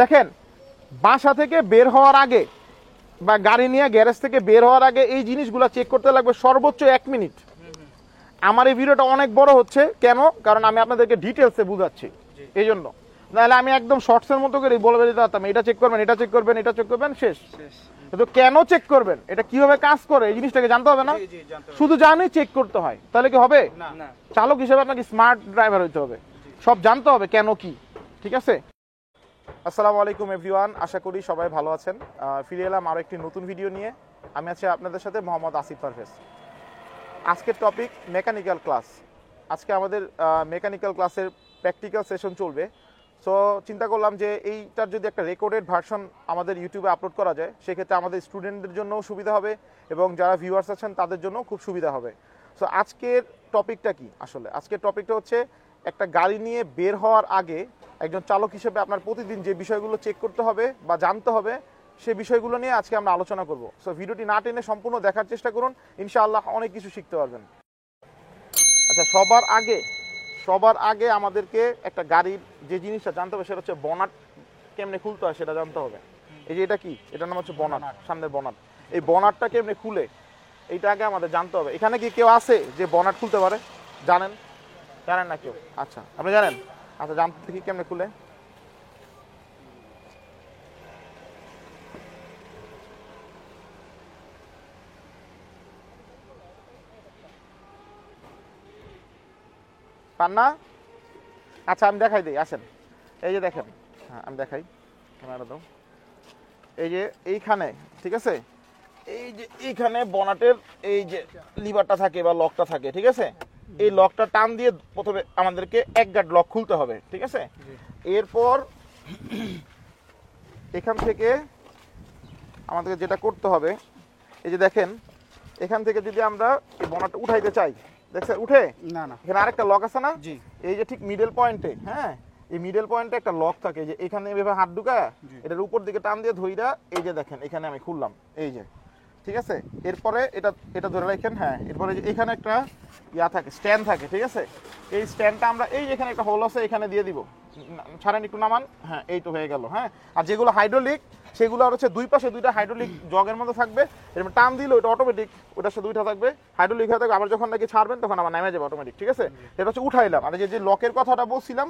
দেখেন, বাসা থেকে বের হওয়ার আগে বা গাড়ি নিয়ে গ্যারেজ থেকে বের হওয়ার আগে এই জিনিসগুলো চেক করতে লাগবে সর্বোচ্চ 1 মিনিট। আমার এই ভিডিওটা অনেক বড় হচ্ছে কেন, কারণ আমি আপনাদেরকে ডিটেলসে বুঝাচ্ছি, এই জন্য। নাহলে আমি একদম শর্টসের মতো করে বলে দিতে পারতাম এটা চেক করবেন, এটা চেক করবেন, এটা চেক করবেন, শেষ। তো কেন চেক করবেন, এটা কিভাবে কাজ করে, এই জিনিসটাকে জানতে হবে না? শুধু জানি চেক করতে হয়, তাহলে কি হবে? চালক হিসেবে আপনাকে স্মার্ট ড্রাইভার হইতে হবে, সব জানতে হবে কেন কি। ঠিক আছে? আসসালামু আলাইকুম এভরিওয়ান, আশা করি সবাই ভালো আছেন। ফিরে এলাম আরও একটি নতুন ভিডিও নিয়ে। আমি আছি আপনাদের সাথে মোহাম্মদ আসিফ পারভেজ। আজকের টপিক মেকানিক্যাল ক্লাস। আজকে আমাদের মেকানিক্যাল ক্লাসের প্র্যাকটিক্যাল সেশন চলবে। সো চিন্তা করলাম যে এইটার যদি একটা রেকর্ডেড ভার্সন আমাদের ইউটিউবে আপলোড করা যায়, সেক্ষেত্রে আমাদের স্টুডেন্টদের জন্যও সুবিধা হবে এবং যারা ভিউয়ার্স আছেন তাদের জন্য খুব সুবিধা হবে। সো আজকের টপিকটা কি? আসলে আজকের টপিকটা হচ্ছে একটা গাড়ি নিয়ে বের হওয়ার আগে একজন চালক হিসেবে আপনার প্রতিদিন যে বিষয়গুলো চেক করতে হবে বা জানতে হবে, সে বিষয়গুলো নিয়ে আজকে আমরা আলোচনা করব। সো ভিডিওটি না টেনে সম্পূর্ণ দেখার চেষ্টা করুন, ইনশাআল্লাহ অনেক কিছু শিখতে পারবেন। আচ্ছা, সবার আগে আমাদেরকে একটা গাড়ির যে জিনিসটা জানতে হবে সেটা হচ্ছে বনাট কেমনে খুলতে হয় সেটা জানতে হবে। এই যে এটা কি, এটার নাম হচ্ছে বনাট, সামনের বনাট। এই বনাটটা কেমনে খুলে এইটা আগে আমাদের জানতে হবে। এখানে কি কেউ আছে যে বনাট খুলতে পারে? জানেন না কেউ? আচ্ছা, আপনি জানেন? আচ্ছা, জানতে দেখি কেমনে খুলে। পান না? আচ্ছা, আমি দেখাই দিই, আসেন। এই যে দেখেন, হ্যাঁ আমি দেখাই, ক্যামেরা দাও। এই যে এইখানে, ঠিক আছে, এই যে এইখানে বনাটের এই যে লিভারটা থাকে বা লকটা থাকে, ঠিক আছে। এই লকটা টান দিয়ে প্রথমে আমাদেরকে এক গার্ড লক খুলতে হবে, ঠিক আছে। এরপর এখান থেকে আমাদেরকে যেটা করতে হবে, এই যে দেখেন, এখান থেকে যদি আমরা এই বনাটটা উঠাইতে চাই, দেখছেন উঠে না, এখানে আরেকটা লক আছে না? এই যে ঠিক মিডল পয়েন্টে, হ্যাঁ এই মিডল পয়েন্টে একটা লক থাকে, যে এখানে এভাবে হাত ঢুকায় এটার উপর দিকে টান দিয়ে ধইরা, এই যে দেখেন এখানে আমি খুললাম, এই যে, ঠিক আছে। এরপরে এটা ধরে রাখেন, হ্যাঁ। এরপরে যে এখানে একটা ইয়া থাকে, স্ট্যান্ড থাকে, ঠিক আছে। এই স্ট্যান্ডটা আমরা এই এখানে একটা হোল আছে, এখানে দিয়ে দিব। ছাড়েন, একটু নামান, হ্যাঁ এই তো হয়ে গেল, হ্যাঁ। আর যেগুলো হাইড্রোলিক সেগুলো হচ্ছে দুই পাশে দুইটা হাইড্রোলিক জগের মধ্যে থাকবে, এরপর টান দিলে ওটা অটোমেটিক ওটার সাথে দুইটা থাকবে, হাইড্রোলিক হয়ে থাকবে। আবার যখন নাকি ছাড়বেন তখন আবার নেমে যাবে অটোমেটিক, ঠিক আছে। এটা হচ্ছে উঠাইলাম। আর যে লকের কথাটা বলছিলাম,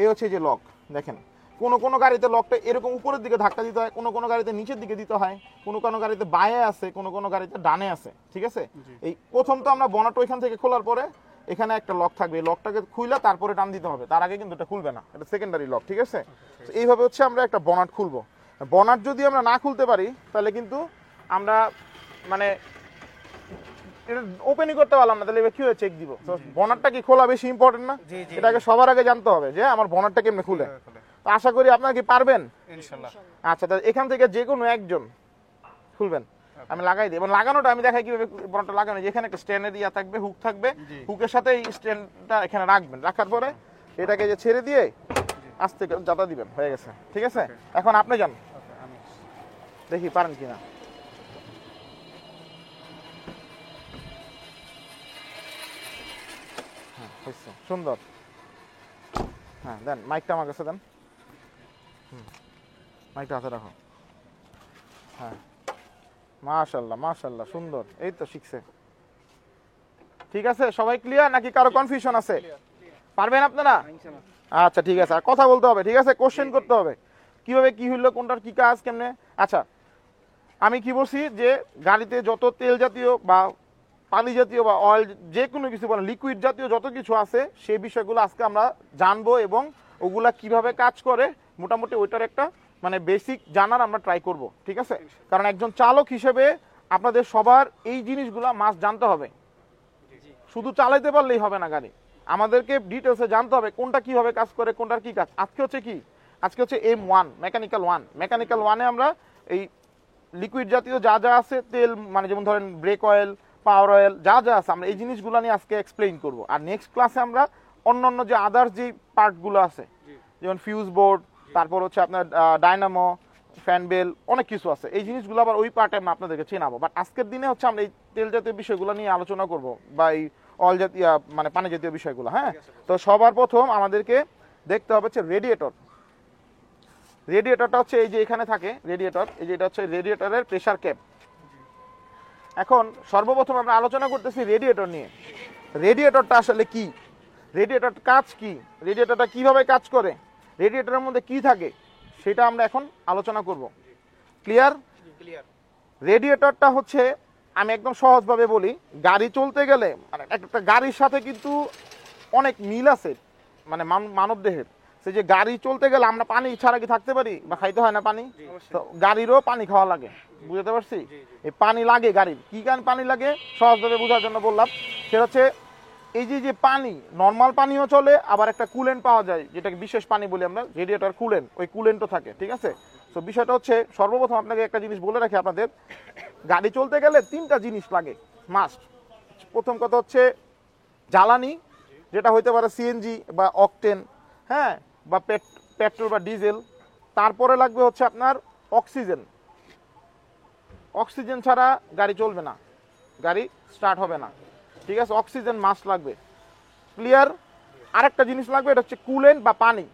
এই হচ্ছে যে লক। দেখেন, কোনো গাড়িতে লকটা এরকম উপরের দিকে ধাক্কা দিতে হয়, কোনো গাড়িতে নিচের দিকে দিতে হয়, কোনো গাড়িতে বাঁয়ে আছে, কোনো গাড়িতে ডানে আছে, ঠিক আছে। এই প্রথম তো আমরা বনাট ওইখান থেকে খোলার পরে এখানে একটা লক থাকবে, এই লকটাকে খুইলা তারপরে টান দিতে হবে, তার আগে কিন্তু এটা খুলবে না, এটা সেকেন্ডারি লক, ঠিক আছে। এইভাবে হচ্ছে আমরা একটা বনাট খুলবো। বনাট যদি আমরা না খুলতে পারি তাহলে কিন্তু আমরা মানে এটা ওপেনই করতে পারলাম না, তাহলে এবার কি হয়ে চেক দিব? বনাটটা কি খোলা বেশি ইম্পর্টেন্ট না? এটাকে সবার আগে জানতে হবে যে আমার বনাটটা কেমনে খুলে। তো আশা করি আপনারা কি পারবেন ইনশাআল্লাহ। আচ্ছা, তাহলে এখান থেকে যে কোনো একজন খুলবেন, আমি লাগাই দিই। এবং লাগানোটা আমি দেখাই কিভাবে বনাটটা লাগানো। যেখানে একটা স্ট্যান্ডের ইয়া থাকবে, হুক থাকবে, হুকের সাথে এই স্ট্যান্ডটা এখানে রাখবেন, রাখার পরে এটাকে যে ছেড়ে দিয়ে আস্তে জাতা দিবেন, হয়ে গেছে, ঠিক আছে। এখন আপনি যান, দেখি পারেন কিনা। সুন্দর, হ্যাঁ দেন মাইকটা আমার কাছে দেন, মাইকটা হাতে রাখো, হ্যাঁ মাশাআল্লাহ সুন্দর, এই তো শিখছে। ঠিক আছে, সবাই ক্লিয়ার নাকি কারো কনফিউশন আছে? পারবেন আপনারা? আচ্ছা ঠিক আছে। আর কথা বলতে হবে, ঠিক আছে, কোশ্চেন করতে হবে কিভাবে কি হইলো, কোনটার কি কাজ, কেমনে। আচ্ছা, আমি কি বলছি যে গাড়িতে যত তেল জাতীয় বা পানি জাতীয় বা অয়েল যে কোনো কিছু বলেন, লিকুইড জাতীয় যত কিছু আছে সেই বিষয়গুলো আজকে আমরা জানবো এবং ওগুলা কিভাবে কাজ করে মোটামুটি ওইটার একটা মানে বেসিক জানার আমরা ট্রাই করব, ঠিক আছে। কারণ একজন চালক হিসেবে আপনাদের সবার এই জিনিসগুলো মাস্ট জানতে হবে, শুধু চালাইতে পারলেই হবে না গাড়ি, আমাদেরকে ডিটেলসে জানতে হবে কোনটা কিভাবে কাজ করে, কোনটার কি কাজ। আজকে হচ্ছে M1 মেকানিক্যাল ওয়ানে আমরা এই লিকুইড জাতীয় যা যা আছে, তেল মানে যেমন ধরেন ব্রেক অয়েল, পাওয়ার অয়েল, যা আছে আমরা এই জিনিসগুলো নিয়ে আজকে এক্সপ্লেইন করব। আর নেক্সট ক্লাসে আমরা অন্যান্য যে আদার্স যে পার্টগুলো আছে, যেমন ফিউজ বোর্ড, তারপর হচ্ছে আপনার ডায়নামো, ফ্যান বেল, অনেক কিছু আছে, এই জিনিসগুলো আবার ওই পার্টে আমরা আপনাদেরকে চেনাবো। বাট আজকের দিনে হচ্ছে আমরা এই তেল জাতীয় বিষয়গুলো নিয়ে আলোচনা করব বা এই অয়েল জাতীয় মানে পানি জাতীয় বিষয়গুলো, হ্যাঁ। তো সবার প্রথম আমাদেরকে দেখতে হবে হচ্ছে রেডিয়েটর। রেডিয়েটরটা হচ্ছে এই যে এখানে থাকে রেডিয়েটর, এই যে এটা হচ্ছে রেডিয়েটরের প্রেসার ক্যাপ। এখন সর্বপ্রথম আমরা আলোচনা করতেছি রেডিয়েটর নিয়ে। রেডিয়েটরটা আসলে কি, রেডিয়েটর কাজ কি, রেডিয়েটরটা কিভাবে কাজ করে, রেডিয়েটরের মধ্যে কি থাকে, সেটা আমরা এখন আলোচনা করব। ক্লিয়ার? রেডিয়েটরটা হচ্ছে, আমি একদম সহজভাবে বলি, গাড়ি চলতে গেলে মানে একটা গাড়ির সাথে কিন্তু অনেক মিল আছে, মানে মানব দেহের। সে যে গাড়ি চলতে গেলে আমরা পানি ছাড়া কি থাকতে পারি, বা খাইতে হয় না পানি? তো গাড়িরও পানি খাওয়া লাগে, বুঝতে পারছি? এই পানি লাগে গাড়ির। কি কারণে পানি লাগে সহজভাবে বোঝার জন্য বললাম। সেটা হচ্ছে এই যে পানি, নর্মাল পানিও চলে, আবার একটা কুলেন্ট পাওয়া যায় যেটাকে বিশেষ পানি বলি আমরা, রেডিয়েটর কুলেন্ট, ওই কুলেন্টও থাকে, ঠিক আছে? তো বিষয়টা হচ্ছে, সর্বপ্রথম আপনাকে একটা জিনিস বলে রাখি আপনাদের, গাড়ি চলতে গেলে 3টা জিনিস লাগে মাস্ট। প্রথম কথা হচ্ছে জ্বালানি, যেটা হইতে পারে সিএনজি বা অকটেন, হ্যাঁ, বা পেট্রোল বা ডিজেল। তারপরে লাগবে হচ্ছে আপনার অক্সিজেন। অক্সিজেন ছাড়া গাড়ি চলবে না, গাড়ি স্টার্ট হবে না, ঠিক আছে? অক্সিজেন মাস্ট লাগবে। ক্লিয়ার? আরেকটা জিনিস লাগবে, এটা হচ্ছে কুলেন্ট বা পানি।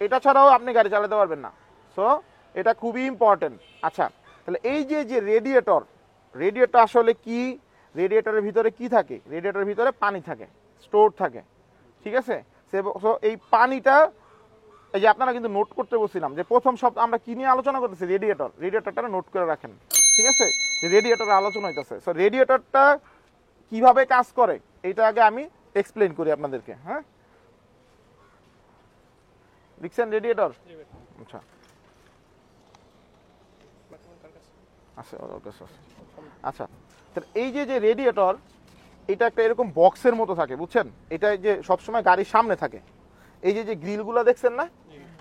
এটা ছাড়াও আপনি গাড়ি চালাতে পারবেন না। সো এটা খুবই ইম্পর্টেন্ট। আচ্ছা, তাহলে এই যে রেডিয়েটর, রেডিয়েটর আসলে কি, রেডিয়েটরের ভিতরে কি থাকে? রেডিয়েটরের ভিতরে পানি থাকে, স্টোর থাকে, ঠিক আছে? সো এই পানিটা, এই যে আপনারা কিন্তু নোট করতে বলছিলাম যে প্রথম শব্দ আমরা কি নিয়ে আলোচনা করতেছি, রেডিয়েটর। রেডিয়েটরটা নোট করে রাখেন, ঠিক আছে? যে রেডিয়েটরের আলোচনা হইতেছে। সো রেডিয়েটরটা কিভাবে কাজ করে এটা আগে আমি এক্সপ্লেইন করি আপনাদেরকে। হ্যাঁ, লিখছেন রেডিয়েটর? আচ্ছা আচ্ছা আচ্ছা, তাহলে এই যে রেডিয়েটর, এটা একটা এরকম বক্সের মতো থাকে, বুঝছেন? এটা যে সবসময় গাড়ির সামনে থাকে। এই যে গ্রিলগুলো দেখছেন না,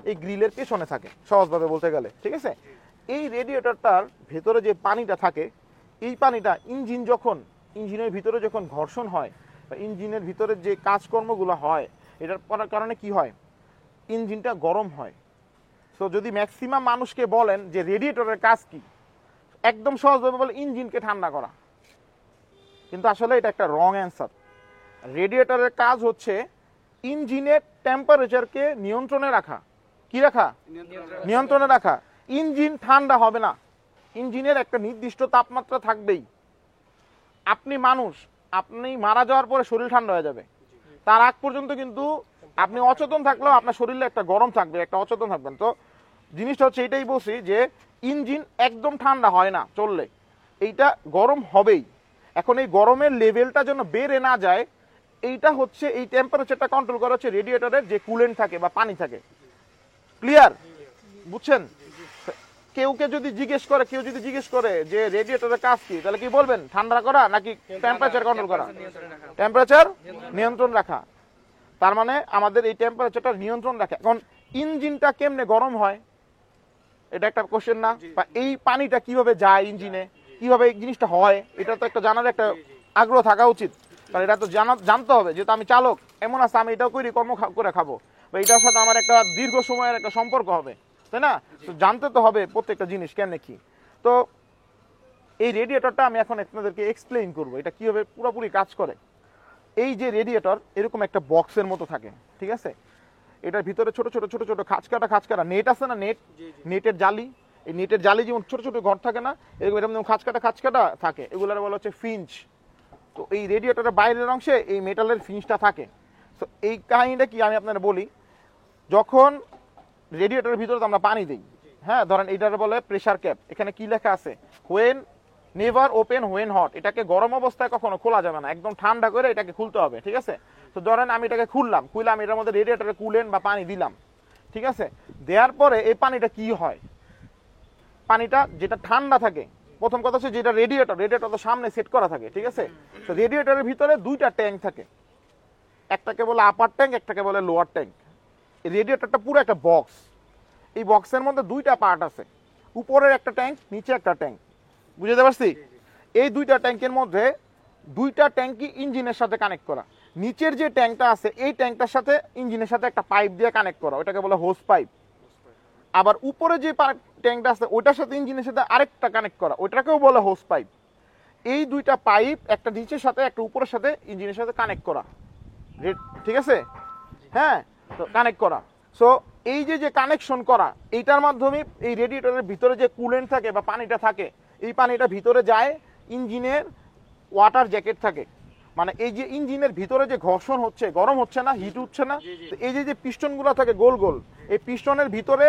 এই গ্রিলের পেছনে থাকে সহজভাবে বলতে গেলে, ঠিক আছে? এই রেডিয়েটরটার ভেতরে যে পানিটা থাকে, এই পানিটা ইঞ্জিনের ভিতরে যখন ঘর্ষণ হয় বা ইঞ্জিনের ভিতরে যে কাজকর্মগুলো হয়, এটার কারণে কি হয়, ইঞ্জিনটা গরম হয়। তো যদি ম্যাক্সিমাম মানুষকে বলেন যে রেডিয়েটরের কাজ কি, একদম সহজভাবে বলে ইঞ্জিনকে ঠান্ডা করা, কিন্তু আসলে এটা একটা রং অ্যান্সার। রেডিয়েটরের কাজ হচ্ছে ইঞ্জিনের টেম্পারেচারকে নিয়ন্ত্রণে রাখা। কি রাখা? নিয়ন্ত্রণে রাখা। ইঞ্জিন ঠান্ডা হবে না, ইঞ্জিনের একটা নির্দিষ্ট তাপমাত্রা থাকবেই। আপনি মানুষ, আপনি মারা যাওয়ার পরে শরীর ঠান্ডা হয়ে যাবে, তার আগ পর্যন্ত কিন্তু আপনি অচেতন থাকলেও আপনার শরীরে একটা গরম থাকবে, একটা অচেতন থাকবেন। তো জিনিসটা হচ্ছে এটাই বলছি যে ইঞ্জিন একদম ঠান্ডা হয় না চললে, এইটা গরম হবেই। এখন এই গরমের লেভেলটা যেন বেড়ে না যায়, এইটা হচ্ছে, এই টেম্পারেচারটা কন্ট্রোল করা হচ্ছে রেডিয়েটরের যে কুলেন্ট থাকে বা পানি থাকে। ক্লিয়ার? বুঝছেন? কেউ যদি জিজ্ঞেস করে যে রেডিয়েটরের কাজ কি, তাহলে কি বলবেন? ঠান্ডা করা নাকি টেম্পারেচার কন্ট্রোল করা? টেম্পারেচার নিয়ন্ত্রণ রাখা। তার মানে আমাদের এই টেম্পারেচারটা নিয়ন্ত্রণ রাখা। এখন ইঞ্জিনটা কেমনে গরম হয়, এটা একটা কোশ্চেন না? বা এই পানিটা কিভাবে যায় ইঞ্জিনে, কিভাবে এই জিনিসটা হয়, এটা তো একটা জানার একটা আগ্রহ থাকা উচিত। কারণ এটা তো জানতে হবে, যেহেতু আমি চালক, এমন আছে আমি এটাও করি, কর্ম করে খাবো, বা এটার সাথে আমার একটা দীর্ঘ সময়ের একটা সম্পর্ক হবে, তাই না? তো জানতে তো হবে প্রত্যেকটা জিনিস কেমনে কি। তো এই রেডিয়েটরটা আমি এখন আপনাদেরকে এক্সপ্লেইন করবো এটা কিভাবে পুরোপুরি কাজ করে। এই যে রেডিয়েটর এরকম একটা বক্সের মতো থাকে, ঠিক আছে? এটার ভিতরে ছোট ছোট ছোট ছোট খাঁচকাটা নেট আছে না, নেটের জালি। এই নেটের জালি যেমন ছোট ছোট ঘর থাকে না, এরকম খাঁচকাটা থাকে, এগুলোর বলা হচ্ছে ফিঞ্চ। তো এই রেডিয়েটরের বাইরের অংশে এই মেটালের ফিঞ্চটা থাকে। তো এই কাহিনীটা কি আমি আপনারা বলি, যখন রেডিয়েটরের ভিতরে আমরা পানি দিই, হ্যাঁ, ধরেন এইটার বলে প্রেসার ক্যাপ। এখানে কি লেখা আছে? When never open when hot. এটাকে গরম অবস্থায় কখনো খোলা যাবে না, একদম ঠান্ডা করে এটাকে খুলতে হবে, ঠিক আছে? তো ধরেন আমি এটাকে খুললাম, এটার মধ্যে রেডিয়েটরে কুলেন্ট বা পানি দিলাম, ঠিক আছে? দেওয়ার পরে এই পানিটা কি হয়, পানিটা যেটা ঠান্ডা থাকে, প্রথম কথা হচ্ছে যেটা রেডিয়েটর তো সামনে সেট করা থাকে, ঠিক আছে? তো রেডিয়েটরের ভিতরে 2টা ট্যাঙ্ক থাকে, একটাকে বলে আপার ট্যাঙ্ক, একটাকে বলে লোয়ার ট্যাঙ্ক। এই রেডিয়েটরটা পুরো একটা বক্স। এই বক্সের মধ্যে 2টা পার্ট আছে, উপরের একটা ট্যাঙ্ক, নিচে একটা ট্যাঙ্ক, বুঝতে পারছি? এই 2টা ট্যাঙ্কের মধ্যে 2টা ট্যাঙ্কই ইঞ্জিনের সাথে কানেক্ট করা। নিচের যে ট্যাঙ্কটা আছে এই ট্যাঙ্কটার সাথে ইঞ্জিনের সাথে একটা পাইপ দিয়ে কানেক্ট করা, ওটাকে বলে হোস পাইপ। আবার উপরে যে ট্যাঙ্কটা আছে ওটার সাথে ইঞ্জিনের সাথে আরেকটা কানেক্ট করা, ওটাকেও বলে হোস পাইপ। এই 2টা পাইপ, একটা নিচের সাথে একটা উপরের সাথে ইঞ্জিনের সাথে কানেক্ট করা, ঠিক আছে? হ্যাঁ, তো কানেক্ট করা। সো এই যে কানেকশন করা, এইটার মাধ্যমে এই রেডিয়েটরের ভিতরে যে কুলেন্ট থাকে বা পানিটা থাকে, এই পানিটা ভিতরে যায় ইঞ্জিনের ওয়াটার জ্যাকেট থাকে, মানে এই যে ইঞ্জিনের ভিতরে যে ঘর্ষণ হচ্ছে, গরম হচ্ছে না, হিট উঠছে না, এই যে পিস্টনগুলো থাকে গোল গোল, এই পিস্টনের ভিতরে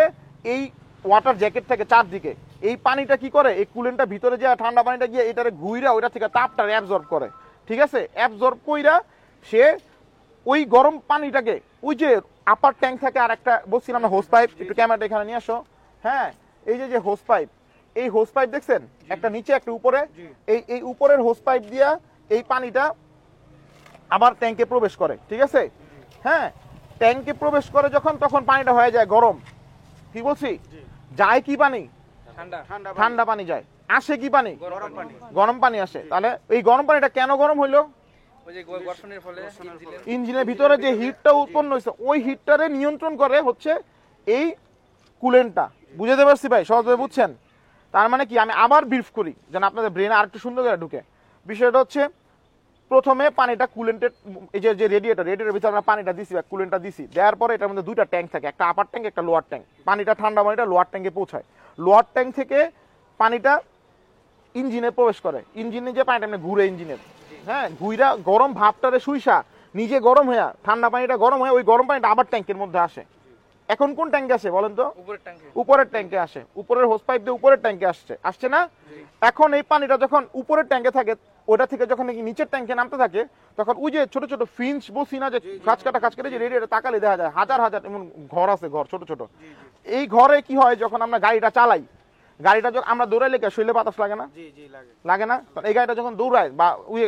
এই ওয়াটার জ্যাকেট থাকে চারদিকে, এই পানিটা কি করে, এই কুলেন্টটা ভিতরে যে ঠান্ডা পানিটা গিয়ে এটারে ঘুইরা ওইটা থেকে তাপটা অ্যাবজর্ব করে, ঠিক আছে, অ্যাবজর্ব কইরা সে ওই গরম পানিটাকে, ওই যে আপার ট্যাঙ্ক থাকে আর একটা বলছিলাম না হোস পাইপ, একটু ক্যামেরাটা এখানে নিয়ে আসো, হ্যাঁ, এই যে হোস পাইপ, এই হোস পাইপ দেখছেন, একটা নিচে একটা উপরে, এই উপরের হোস পাইপ দিয়া এই পানিটা আবার ট্যাঙ্কে প্রবেশ করে, ঠিক আছে, হ্যাঁ, ট্যাঙ্কে প্রবেশ করে যখন, তখন পানিটা হয়ে যায় গরম, কি বলছি, যায় কি পানি, ঠান্ডা পানি যায়, আসে কি পানি, গরম পানি আসে। তাহলে এই গরম পানিটা কেন গরম হইলো, ইঞ্জিনের ভিতরে যে হিটটা উৎপন্ন হয়েছে ওই হিটটারে নিয়ন্ত্রণ করে হচ্ছে এই কুলেন্টটা। বুঝতে পারছি ভাই, সহজভাবে বুঝছেন? তার মানে কি, আমি আবার ব্রিফ করি যেন আপনাদের ব্রেনে আরেকটু সুন্দর করে ঢুকে। বিষয়টা হচ্ছে, প্রথমে পানিটা কুলেন্টের, এই যে রেডিয়েটরের ভিতরে আমরা পানিটা দিছি বা কুলেন্টটা দিছি, দেওয়ার পরে এটার মধ্যে দুইটা ট্যাঙ্ক থাকে, একটা আপার ট্যাঙ্ক একটা লোয়ার ট্যাঙ্ক, পানিটা ঠান্ডা পানিটা লোয়ার ট্যাঙ্কে পৌঁছায়, লোয়ার ট্যাঙ্ক থেকে পানিটা ইঞ্জিনে প্রবেশ করে, ইঞ্জিনে যে পানিটা ঘুরে ইঞ্জিনের, হ্যাঁ, ঘুইরা গরম ভাবটারে শুইসা নিজে গরম হয়ে ঠান্ডা পানিটা গরম হয়ে ওই গরম পানিটা আবার ট্যাঙ্কের মধ্যে আসে। এখন কোন ট্যাঙ্কে আসে বলেন তো, উপরের ট্যাঙ্কে আসে, উপরের হোস পাইপ দিয়ে উপরের ট্যাঙ্কে আসছে না। এখন এই পানিটা যখন উপরের ট্যাঙ্কে থাকে, ওটা থেকে যখন নিচের ট্যাঙ্কে নামতে থাকে, তখন ওই যে ছোট ছোট ফিঞ্চ বসি না, যে কাজ কাটা যে রেডিয়েটর তাকালে দেখা যায় হাজার হাজার এমন ঘর আছে, ঘর ছোট ছোট, এই ঘরে কি হয়, যখন আমরা গাড়িটা চালাই, গাড়িটা যখন আমরা দৌড়াইলে শরীরে বাতাস লাগে না, লাগে না, এই গাড়িটা যখন দৌড়ায় বা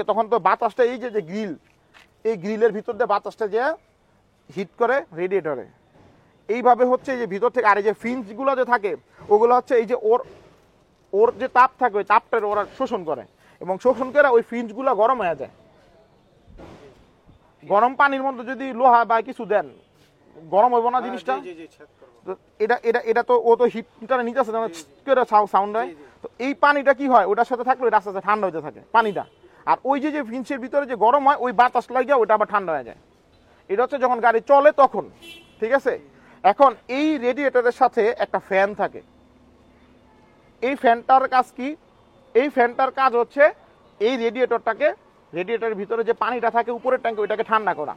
তখন তো বাতাসটা এই যে গ্রিল, এই গ্রিলের ভিতর দিয়ে বাতাসটা যে হিট করে রেডিয়েটরে, এইভাবে হচ্ছে যে ভিতর থেকে, আর এই যে ফিঞ্চ গুলো যে থাকে ওগুলো হচ্ছে এই যে ওর যে তাপ থাকে ওই তাপটা ওরা শোষণ করে, এবং শোষণ করে ওই ফিঞ্চ গুলো গরম হয়ে যায়। গরম পানির মধ্যে যদি লোহা বা কিছু দেন, গরম হইব না জিনিসটা, এটা তো ও তো হিটটা নিতে আসে, সাউন্ড হয়, তো এই পানিটা কি হয়, ওটার সাথে থাকলে আস্তে আস্তে ঠান্ডা হতে থাকে পানিটা, আর ওই যে ফিঞ্চের ভিতরে যে গরম হয় ওই বাতাস লাগিয়ে ওটা আবার ঠান্ডা হয়ে যায়। এটা হচ্ছে যখন গাড়ি চলে তখন, ঠিক আছে। এখন এই রেডিয়েটরের সাথে একটা ফ্যান থাকে, এই ফ্যানটার কাজ কি, এই ফ্যানটার কাজ হচ্ছে এই রেডিয়েটরের ভিতরে যে পানিটা থাকে উপরের ট্যাঙ্কে ওইটাকে ঠান্ডা করা,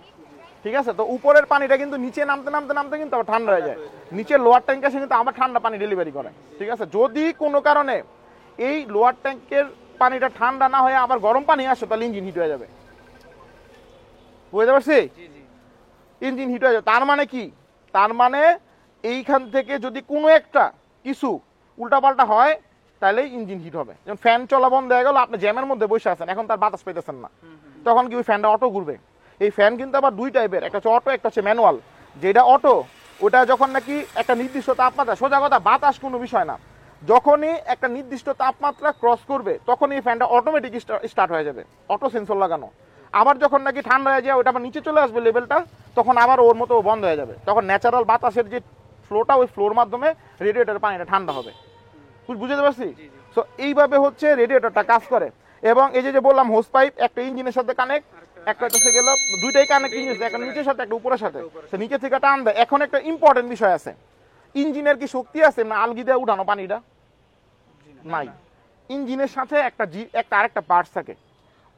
ঠিক আছে। তো উপরের পানিটা কিন্তু নিচে নামতে নামতে নামতে কিন্তু আবার ঠান্ডা হয়ে যায়, নিচে লোয়ার ট্যাঙ্কে এসে কিন্তু আবার ঠান্ডা পানি ডেলিভারি করে, ঠিক আছে। যদি কোনো কারণে এই লোয়ার ট্যাঙ্কের পানিটা ঠান্ডা না হয়ে আবার গরম পানি আসে, তাহলে ইঞ্জিন হিট হয়ে যাবে। বুঝতে পারছি, ইঞ্জিন হিট হয়ে যাবে। তার মানে কি, তার মানে এইখান থেকে যদি কোনো একটা কিছু উল্টাপাল্টা হয় তাহলে ইঞ্জিন হিট হবে। যেমন ফ্যান চলা বন্ধ হয়ে গেল, আপনি জ্যামের মধ্যে বসে আছেন, এখন তার বাতাস পেতেছেন না, তখন কি ওই ফ্যানটা অটো ঘুরবে। এই ফ্যান কিন্তু আবার দুই টাইপের, একটা হচ্ছে অটো, একটা হচ্ছে ম্যানুয়াল। যেটা অটো, ওটা যখন নাকি একটা নির্দিষ্ট তাপমাত্রা, সোজা কথা বাতাস কোনো বিষয় না, যখনই একটা নির্দিষ্ট তাপমাত্রা ক্রস করবে তখন এই ফ্যানটা অটোমেটিক স্টার্ট হয়ে যাবে, অটো সেন্সর লাগানো। আবার যখন নাকি ঠান্ডা হয়ে যায় ওটা আবার নিচে চলে আসবে লেভেলটা, তখন আবার ওর মতো বন্ধ হয়ে যাবে। তখন ন্যাচারাল বাতাসের যে ফ্লোটা, ওই ফ্লোর মাধ্যমে রেডিয়েটরের পানিটা ঠান্ডা হবে। বুঝতে পারছি? সো এইভাবে হচ্ছে রেডিয়েটরটা কাজ করে। এবং এই যে বললাম হোস পাইপ একটা ইঞ্জিনের সাথে কানেক্ট, একটা হচ্ছে গেল দুইটাই কানেক্ট ইঞ্জিন, একটা নিচের সাথে একটা উপরের সাথে, সে নিচে থেকে টান দেয়। এখন একটা ইম্পর্টেন্ট বিষয় আছে, ইঞ্জিনের কি শক্তি আছে না আলগি দিয়ে উঠানো পানিটা? নাই। ইঞ্জিনের সাথে একটা আরেকটা পার্টস থাকে,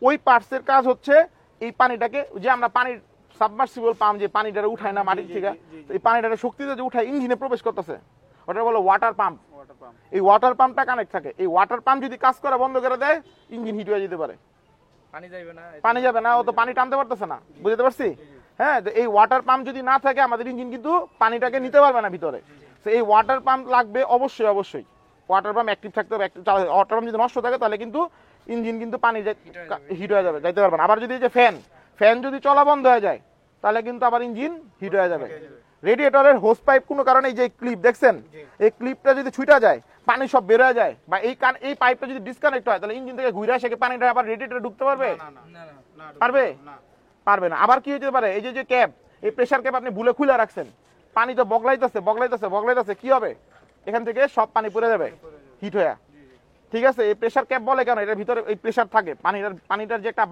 ওই পার্টসের কাজ হচ্ছে এই পানিটাকে, যে আমরা পানির সাবমার্সিবল পাম্প যে পানিটা উঠায় না মাটির থেকে, এই পানিটাকে শক্তিতে যে উঠায় ইঞ্জিনে প্রবেশ করতেছে, ওটা বলো ওয়াটার পাম্প। এই ওয়াটার পাম্পটা কানেক্ট থাকে, এই ওয়াটার পাম্প যদি কাজ করা বন্ধ করে দেয় ইঞ্জিন হিট হয়ে যেতে পারে, পানি যাবে না, ও তো পানি টানতে পারতেছে না। বুঝতে পারছি? হ্যাঁ, এই ওয়াটার পাম্প যদি না থাকে আমাদের ইঞ্জিন কিন্তু পানিটাকে নিতে পারবে না ভিতরে। তো এই ওয়াটার পাম্প লাগবে অবশ্যই, অবশ্যই ওয়াটার পাম্প অ্যাক্টিভ থাকতে হবে। ওয়াটার পাম্প যদি নষ্ট থাকে তাহলে কিন্তু ইঞ্জিন কিন্তু পানি হিট হয়ে যাবে, যাইতে পারবে না। আবার যদি এই যে ফ্যান যদি চলা বন্ধ হয়ে যায় তাহলে কিন্তু আবার ইঞ্জিন হিট হয়ে যাবে। রেডিয়েটরের হোস পাইপ কোনো কারণে এই যে ক্লিপ দেখছেন, এই ক্লিপটা যদি ছুটা যায় পানি সব বের হয়ে যায়, বা এই পাইপটা যদি ডিসকানেক্ট হয় তাহলে ইঞ্জিন থেকে ঘুরে আসে পানিটা আবার রেডিয়েটরে ঢুকতে পারবে? পারবে না। আবার কি হতে পারে, এই যে ক্যাপ, এই প্রেসার ক্যাপ আপনি ভুলে খুলে রাখছেন, পানি তো বগলাইতেছে, কি হবে, এখান থেকে সব পানি পড়ে যাবে হিট হয়ে, ঠিক আছে। এই প্রেসার ক্যাপ বলে কেন, এটার ভিতরে এই প্রেসার থাকে, পানিটার যে একটা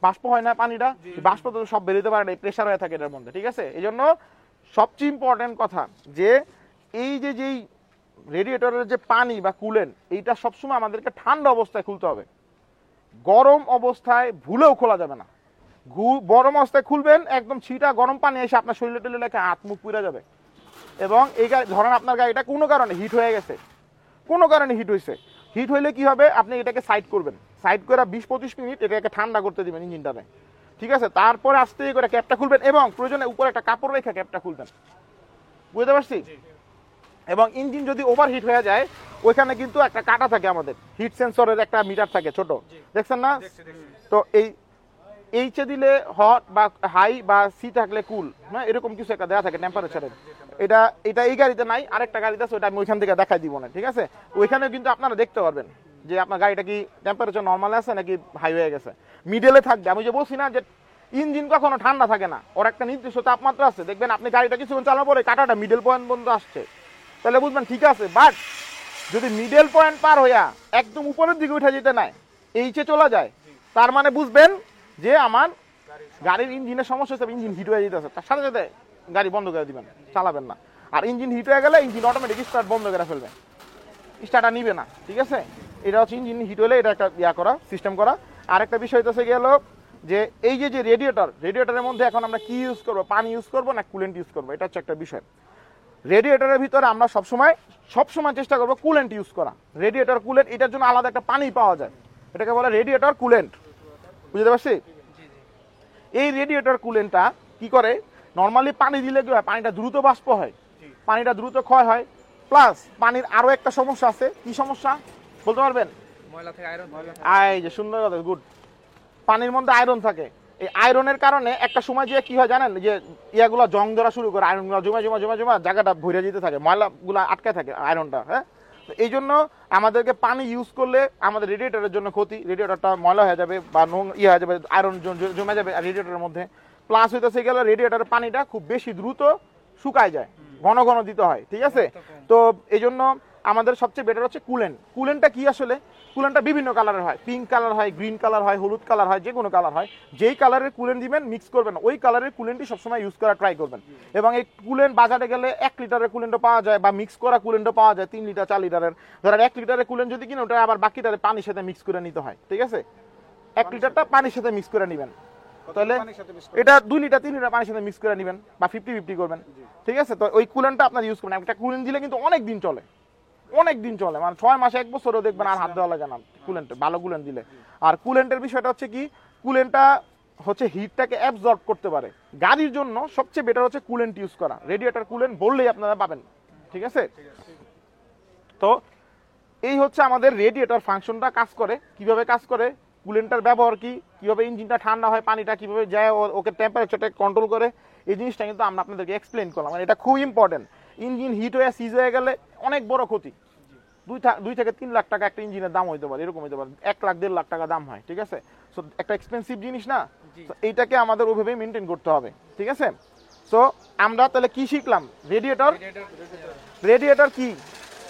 বাষ্প হয় না, পানিটা বাষ্প তো সব বেরোতে পারে না, এই প্রেসার হয়ে থাকে এটার মধ্যে, ঠিক আছে। এই জন্য সবচেয়ে ইম্পর্টেন্ট কথা যে এই যে যেই রেডিয়েটরের যে পানি বা কুলেন্ট এইটা সবসময় আমাদেরকে ঠান্ডা অবস্থায় খুলতে হবে, গরম অবস্থায় ভুলেও খোলা যাবে না। গরম অবস্থায় খুলবেন একদম ছিটা গরম পানি এসে আপনার শরীরে টরীরে লেখা হাত মুখ পুড়ে যাবে। এবং এই ধরেন আপনার গাড়িটা কোনো কারণে হিট হয়ে গেছে, কোনো কারণে হিট হয়েছে, হিট হইলে কি হবে, আপনি এটাকে সাইড করবেন, সাইড করে 20-25 মিনিট এটাকে ঠান্ডা করতে দিবেন ইঞ্জিনটারে, ঠিক আছে? তারপরে আস্তে করে ক্যাপটা খুলবেন এবং প্রয়োজনে উপরে একটা কাপড় রেখে ক্যাপটা খুলবেন, বুঝতে পারছি? এবং ইঞ্জিন যদি ওভারহিট হয়ে যায় ওইখানে কিন্তু একটা কাটা থাকে, আমাদের হিট সেন্সরের একটা মিটার থাকে ছোট, দেখছেন না? তো এইচে দিলে হট বা হাই বা সি থাকলে কুল, হ্যাঁ এরকম কিছু একটা দেওয়া থাকে টেম্পারেচারের। এটা এই গাড়িতে নাই, আরেকটা গাড়িতে আছে, ওটা আমি ওইখান থেকে দেখাই দিব না, ঠিক আছে? ওইখানে কিন্তু আপনারা দেখতে পারবেন যে আপনার গাড়িটা কি টেম্পারেচার নর্মাল আছে নাকি হাই হয়ে গেছে। মিডলে থাকবে, আমি যে বলছি না যে ইঞ্জিন কখনো ঠান্ডা থাকে না, ওর একটা নির্দিষ্ট তাপমাত্রা আছে। দেখবেন আপনি গাড়িটা কিছুক্ষণ চালানোর পরে কাটাটা মিডল পয়েন্ট পর্যন্ত আসছে, তাহলে বুঝবেন ঠিক আছে। বাট যদি মিডল পয়েন্ট পার হইয়া একদম উপরের দিকে উঠে যেতে নাই, এইচে চলে যায়, তার মানে বুঝবেন যে আমার গাড়ির ইঞ্জিনের সমস্যা হচ্ছে, ইঞ্জিন হিট হয়ে যেতেছে, তার সাথে সাথে গাড়ি বন্ধ করে দিবেন, চালাবেন না। আর ইঞ্জিন হিট হয়ে গেলে ইঞ্জিন অটোমেটিক স্টার্ট বন্ধ করে ফেলবেন, স্টার্টটা নিবে না, ঠিক আছে? এটা হচ্ছে ইঞ্জিন হিট হলে এটা একটা করা সিস্টেম করা। আর একটা বিষয় হচ্ছে গেল যে এই যে রেডিয়েটরের মধ্যে এখন আমরা কি ইউজ করবো, পানি ইউজ করবো না কুলেন্ট ইউজ করবো, এটা হচ্ছে একটা বিষয়। রেডিয়েটরের ভিতরে আমরা সবসময় চেষ্টা করবো কুলেন্ট ইউজ করা। রেডিয়েটর কুলেন্ট এটার জন্য আলাদা একটা পানি পাওয়া যায়, এটাকে বলে রেডিয়েটর কুলেন্ট, বুঝতে পারছি? এই রেডিয়েটর কুলেন্টটা কি করে, নর্মালি পানি দিলে কি হয়, পানিটা দ্রুত বাষ্প হয়, পানিটা দ্রুত ক্ষয় হয়। প্লাস পানির আরো একটা সমস্যা আছে, কি সমস্যা বলতে পারবেন? এই যে সুন্দর কথা, গুড। পানির মধ্যে আয়রন থাকে, এই আয়রনের কারণে একটা সময় যে কি হয় জানেন, যে ইয়াগুলো জং ধরা শুরু করে, আয়রনগুলো জমা জায়গাটা ভরে যেতে থাকে, ময়লাগুলো আটকে থাকে আয়রনটা, হ্যাঁ? এই জন্য আমাদেরকে পানি ইউজ করলে আমাদের রেডিয়েটরের জন্য ক্ষতি, রেডিয়েটরটা ময়লা হয়ে যাবে বা হয়ে যাবে, আয়রন জমে যাবে রেডিয়েটরের মধ্যে। প্লাস হইতেছে গেলে রেডিয়েটরের পানিটা খুব বেশি দ্রুত শুকায় যায়, ঘন ঘন দিতে হয়, ঠিক আছে? তো এই জন্য আমাদের সবচেয়ে বেটার হচ্ছে কুলেন্টটা কি আসলে, কুলেন্টটা বিভিন্ন কালারের হয়, পিঙ্ক কালার হয়, গ্রিন কালার হয়, হলুদ কালার হয়, যে কোনো কালার হয়। যেই কালারের কুলেন্ট দিবেন মিক্স করবেন, ওই কালারের কুলেন্টই সবসময় ইউজ করা ট্রাই করবেন। এবং এই কুলেন্ট বাজারে গেলে 1 লিটারের কুলেন্টও পাওয়া যায় বা মিক্স করা কুলেন্টও পাওয়া যায়, 3 লিটার 4 লিটারের। ধরেন 1 লিটারের কুলেন্ট যদি কিনে, ওটা আবার বাকিটারে পানির সাথে মিক্স করে নিতে হয়, ঠিক আছে? 1 লিটারটা পানির সাথে মিক্স করে নেবেন, তাহলে এটা 2 লিটার 3 লিটার পানির সাথে মিক্স করে নেবেন বা 50-50 করবেন, ঠিক আছে? তো ওই কুলেন্টটা আপনার ইউজ করবেন। একটা কুলেন্ট দিলে কিন্তু অনেক দিন চলে, মানে 6 মাস 1 বছরও দেখবেন আর হাত দেওয়া লাগে না কুলেন্টে, ভালো কুলেন্ট দিলে। আর কুলেন্টের বিষয়টা হচ্ছে কি, কুলেন্টটা হচ্ছে হিটটাকে অ্যাবজর্ব করতে পারে। গাড়ির জন্য সবচেয়ে বেটার হচ্ছে কুলেন্ট ইউজ করা, রেডিয়েটর কুলেন্ট বললেই আপনারা পাবেন, ঠিক আছে? তো এই হচ্ছে আমাদের রেডিয়েটর ফাংশনটা কাজ করে, কিভাবে কাজ করে, কুলেন্টের ব্যবহার কি, কিভাবে ইঞ্জিনটা ঠান্ডা হয়, পানিটা কিভাবে যায় ওকে টেম্পারেচারটা কন্ট্রোল করে, এই জিনিসটা কিন্তু আমরা আপনাদেরকে এক্সপ্লেইন করলাম। মানে এটা খুব ইম্পর্টেন্ট। ইঞ্জিন হিট হয়ে সিজ হয়ে গেলে অনেক বড় ক্ষতি, 2 থেকে 3 লাখ টাকা একটা ইঞ্জিনের দাম হইতে পারে, এরকম হইতে পারে, 1 লাখ 1.5 লাখ টাকা দাম হয়, ঠিক আছে? সো একটা এক্সপেন্সিভ জিনিস না, এইটাকে আমাদের ওইভাবেই মেনটেন করতে হবে, ঠিক আছে? সো আমরা তাহলে কি শিখলাম, রেডিয়েটর কি,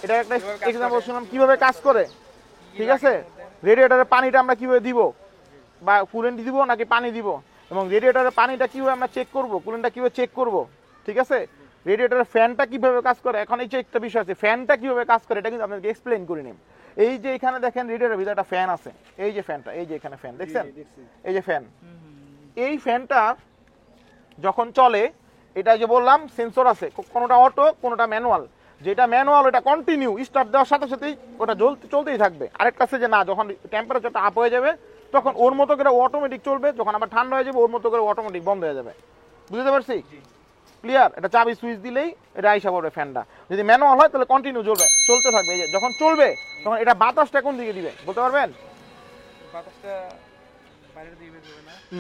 এটা একটা এক্সাম্পল শুনলাম কিভাবে কাজ করে, ঠিক আছে? রেডিয়েটরের পানিটা আমরা কিভাবে দিব, বা কুলেন্ট দিব নাকি পানি দিব, এবং রেডিয়েটরের পানিটা কিভাবে আমরা চেক করব, কুলেন্টটা কিভাবে চেক করব, ঠিক আছে? রেডিয়েটরের ফ্যানটা কিভাবে কাজ করে, এখন এই যে একটা বিষয় আছে, ফ্যানটা কিভাবে কাজ করে, এটা কিন্তু আপনাদেরকে এক্সপ্লেইন করে নিন। এই যে এখানে দেখেন রেডিয়েটরের ভিতরে একটা ফ্যান আছে, এই যে ফ্যানটা, এই যে এখানে ফ্যান দেখছেন, এই যে ফ্যান, এই ফ্যানটা যখন চলে, এটা যে বললাম সেন্সর আছে, কোনোটা অটো কোনোটা ম্যানুয়াল। যেটা ম্যানুয়াল ওটা কন্টিনিউ স্টার্ট দেওয়ার সাথে সাথেই ওটা চলতেই থাকবে। আরেকটা আছে যে না, যখন টেম্পারেচারটা আপ হয়ে যাবে তখন ওর মতো করে অটোমেটিক চলবে, যখন আবার ঠান্ডা হয়ে যাবে ওর মতো করে অটোমেটিক বন্ধ হয়ে যাবে, বুঝতে পারছি? ক্লিয়ার? এটা চাবি সুইচ দিলেই এটা আইসা পড়বে ফ্যানটা। যদি ম্যানুয়াল হয় তাহলে কন্টিনিউ চলতে থাকবে। এই যে যখন চলবে তখন এটা বাতাসটা কোন দিকে দিবে বলতে পারবেন?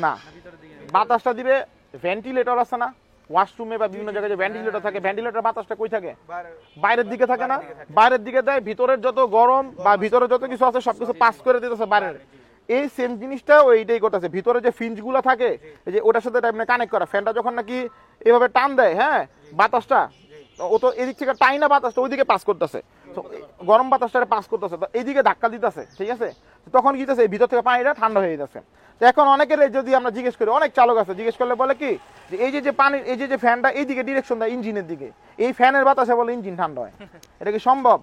না, বাতাসটা দিবে ভেন্টিলেটর আছে না, ওয়াশরুমে বা বিভিন্ন জায়গায় যে ভেন্টিলেটর থাকে, ভেন্টিলেটর বাতাসটা কই থাকে? বাইরের দিকে থাকে না, বাইরের দিকে দেয়, ভিতরের যত গরম বা ভিতরে যত কিছু আছে সবকিছু পাস করে দিতেছে বাইরের। এই সেম জিনিসটা ওইটাই করতেছে, ভিতরে যে ফিঞ্চ গুলা থাকে এই যে ওটার সাথে কানেক্ট করা, ফ্যানটা যখন নাকি এভাবে টান দেয়, হ্যাঁ বাতাসটা, ও তো এদিক থেকে টাইনা বাতাসটা ওইদিকে পাস করতেছে, গরম বাতাসটা পাস করতেছে, তো এইদিকে ধাক্কা দিতেছে, ঠিক আছে? তখন কি হইতেছে, ভিতর থেকে পানিটা ঠান্ডা হয়ে যাচ্ছে। এখন অনেকের যদি আমরা জিজ্ঞেস করি, অনেক চালক আছে জিজ্ঞেস করলে বলে কি যে এই যে পানির এই যে ফ্যানটা এইদিকে ডিরেকশন দেয় ইঞ্জিনের দিকে, এই ফ্যানের বাতাসে বলে ইঞ্জিন ঠান্ডা হয়। এটা কি সম্ভব?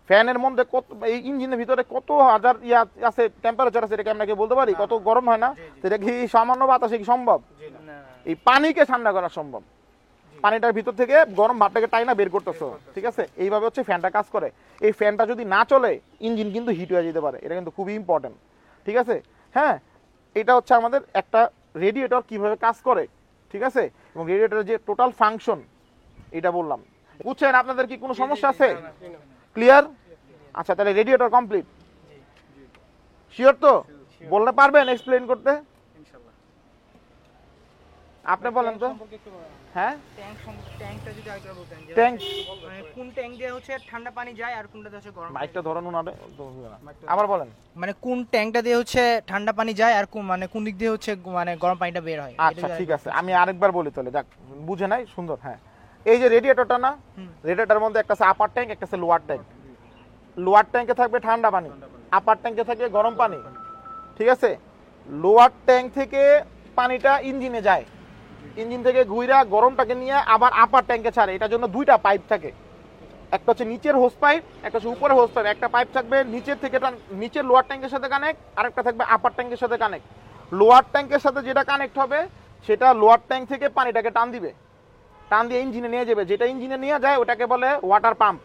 ফ্যানের মধ্যে কত, এই ইঞ্জিনের ভিতরে কত হাজার ইয়া আছে, টেম্পারেচার আছে, এটাকে আমরা কি বলতে পারি কত গরম হয় না? এটা কি সামান্য বাতাসে কি সম্ভব? এই পানিকে ঠান্ডা করা সম্ভব। পানিটার ভিতর থেকে গরম ভাবটাকে টাইনা বের করতেছো, ঠিক আছে? এইভাবে হচ্ছে ফ্যানটা কাজ করে। এই ফ্যানটা যদি না চলে ইঞ্জিন কিন্তু হিট হয়ে যেতে পারে, এটা কিন্তু খুবই ইম্পর্টেন্ট, ঠিক আছে? হ্যাঁ, এটা হচ্ছে আমাদের একটা রেডিয়েটর কিভাবে কাজ করে, ঠিক আছে? এবং রেডিয়েটরের যে টোটাল ফাংশন এটা বললাম। বুঝছেন? আপনাদের কি কোনো সমস্যা আছে? ক্লিয়ার? আচ্ছা, তাহলে রেডিয়েটর কমপ্লিট। শিওর তো? বলতে পারবেন এক্সপ্লেইন করতে? আপনি বলেন তো। হ্যাঁ, ট্যাঙ্কটা যদি আরেকবার বলতেন, যে ট্যাঙ্ক মানে কোন ট্যাঙ্ক দিয়ে হচ্ছে ঠান্ডা পানি যায় আর কোনটা দিয়ে হচ্ছে গরম? মাইকটা ধরুন না, আবার বলেন। মানে কোন ট্যাঙ্কটা দিয়ে হচ্ছে ঠান্ডা পানি যায় আর মানে কোন দিক দিয়ে হচ্ছে মানে গরম পানিটা বের হয়? আচ্ছা ঠিক আছে, আমি আরেকবার বলি তাহলে, যাক বুঝে নাই, সুন্দর। হ্যাঁ, এই যে রেডিয়েটরটা না, রেডিয়েটরের মধ্যে একটা আছে আপার ট্যাঙ্ক, একটা আছে লোয়ার ট্যাঙ্ক। লোয়ার ট্যাঙ্কে থাকবে ঠান্ডা পানি, আপার ট্যাঙ্কে থাকবে গরম পানি, ঠিক আছে? লোয়ার ট্যাঙ্ক থেকে পানিটা ইঞ্জিনে যায়, ইঞ্জিন থেকে ঘুইরা গরমটাকে নিয়ে আবার আপার ট্যাঙ্কে ছাড়ে। এটার জন্য দুইটা পাইপ থাকে, একটা হচ্ছে নিচের হোস পাইপ, একটা হচ্ছে উপরের হোস পাইপ। একটা পাইপ থাকবে নিচের থেকে নিচের লোয়ার ট্যাঙ্কের সাথে কানেক্ট, আরেকটা থাকবে আপার ট্যাঙ্কের সাথে কানেক্ট। লোয়ার ট্যাঙ্কের সাথে যেটা কানেক্ট হবে সেটা লোয়ার ট্যাঙ্ক থেকে পানিটাকে টান দিবে, টান দিয়ে ইঞ্জিনে নিয়ে যাবে। যেটা ইঞ্জিনে নিয়ে যায় ওটাকে বলে ওয়াটার পাম্প।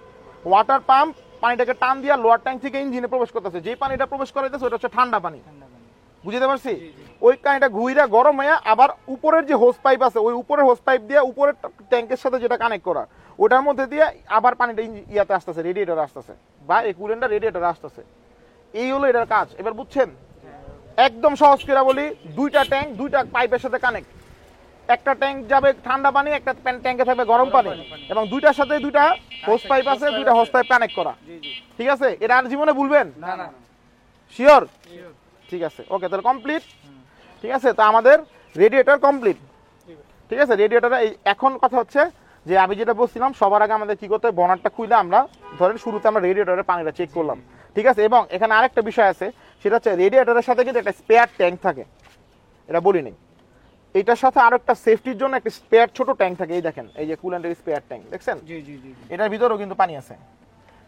ওয়াটার পাম্প পানিটাকে টান দিয়ে লোয়ার ট্যাঙ্ক থেকে ইঞ্জিনে প্রবেশ করতেছে, যেই পানিটা প্রবেশ করাইতেছে ওটা হচ্ছে ঠান্ডা পানি। বুঝতে পারছি? ওই পানিটা ঘুইরা গরম হয়ে আবার উপরের যে হোস পাইপ আছে, ওই উপরের হোস পাইপ দিয়ে উপরের ট্যাঙ্কের সাথে যেটা কানেক্ট করা, ওটার মধ্যে দিয়ে আবার পানিটা ইয়াতে আসতেছে, রেডিয়েটর আসতেছে, বা এই কুলেন্টটা রেডিয়েটর আসতেছে। এই হলো এটার কাজ। এবার বুঝছেন? একদম সহজ করে বলি, দুইটা ট্যাঙ্ক দুইটা পাইপের সাথে কানেক্ট। একটা ট্যাঙ্ক যাবে ঠান্ডা পানি, একটা ট্যাঙ্কে থাকবে গরম পানি, এবং দুইটার সাথে দুইটা হোস পাইপ আছে, দুইটা হোস পাইপ কানেক্ট করা, ঠিক আছে? এটা আর জীবনে ভুলবেন না? শিওর? ঠিক আছে, ওকে, তাহলে কমপ্লিট। ঠিক আছে, তো আমাদের রেডিয়েটর কমপ্লিট, ঠিক আছে? রেডিয়েটরে এখন কথা হচ্ছে যে আমি যেটা বলছিলাম, সবার আগে আমাদের কি করতে হবে, বনারটা খুলে আমরা ধরেন শুরুতে আমরা রেডিয়েটরের পানিটা চেক করলাম, ঠিক আছে? এবং এখানে আরেকটা বিষয় আছে, সেটা হচ্ছে রেডিয়েটরের সাথে কিন্তু একটা স্পেয়ার ট্যাঙ্ক থাকে, এটা বলি নেই। এটার সাথে আরো একটা সেফটির জন্য একটা স্পেয়ার ছোট ট্যাঙ্ক থাকে, এই দেখেন, এই যে কুলেন্টের স্পেয়ার ট্যাঙ্ক দেখছেন? এটার ভিতরেও কিন্তু পানি আছে,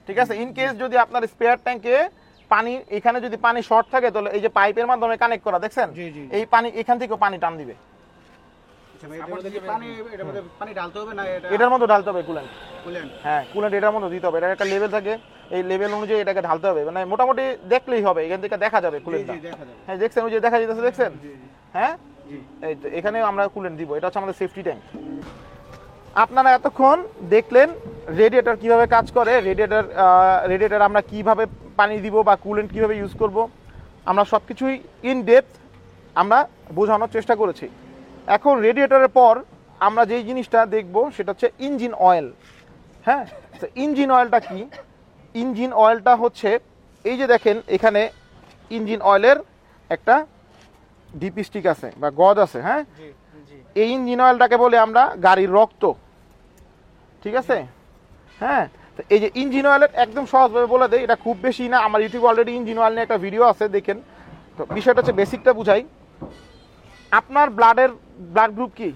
ঠিক আছে? ইন কেস যদি আপনার স্পেয়ার ট্যাঙ্কে পানি, এখানে যদি পানি শর্ট থাকে, তাহলে এই যে পাইপের মাধ্যমে কানেক্ট করা দেখছেন, এই পানি এখান থেকেও পানি টান দিবে। এটার মধ্যে ঢালতে হবে কুলেন্ট। হ্যাঁ, কুলেন্ট এটার মধ্যে দিতে হবে, এটার একটা লেভেল থাকে, এই লেভেল অনুযায়ী এটাকে ঢালতে হবে। মানে মোটামুটি দেখলেই হবে, এখান থেকে দেখা যাবে কুলেন্টটা। হ্যাঁ, দেখছেন, ওই যে দেখা যাচ্ছে, দেখছেন? হ্যাঁ, এই তো এখানে আমরা কুলেন্ট দিব, এটা হচ্ছে আমাদের সেফটি ট্যাঙ্ক। আপনারা এতক্ষণ দেখলেন রেডিয়েটর কিভাবে কাজ করে, রেডিয়েটর আমরা কিভাবে পানি দিব বা কুলেন্ট কিভাবে ইউজ করব, আমরা সবকিছুই ইন ডেপথ আমরা বোঝানোর চেষ্টা করেছি। এখন রেডিয়েটরের পর আমরা যেই জিনিসটা দেখব সেটা হচ্ছে ইঞ্জিন অয়েল। হ্যাঁ, তো ইঞ্জিন অয়েলটা কি? ইঞ্জিন অয়েলটা হচ্ছে এই যে দেখেন, এখানে ইঞ্জিন অয়েলের একটা ডিপস্টিক আছে বা গজ আছে। হ্যাঁ, এই ইঞ্জিন অয়েলটাকে বলে আমরা গাড়ির রক্ত, ঠিক আছে? হ্যাঁ, তো এই যে ইঞ্জিন অয়েলের একদম সহজভাবে বলে দেয়, এটা খুব বেশি না, আমার ইউটিউবে অলরেডি ইঞ্জিন অয়েল নিয়ে একটা ভিডিও আছে, দেখেন। তো বিষয়টা হচ্ছে বেসিকটা বুঝাই। আপনার ব্লাড গ্রুপ কি?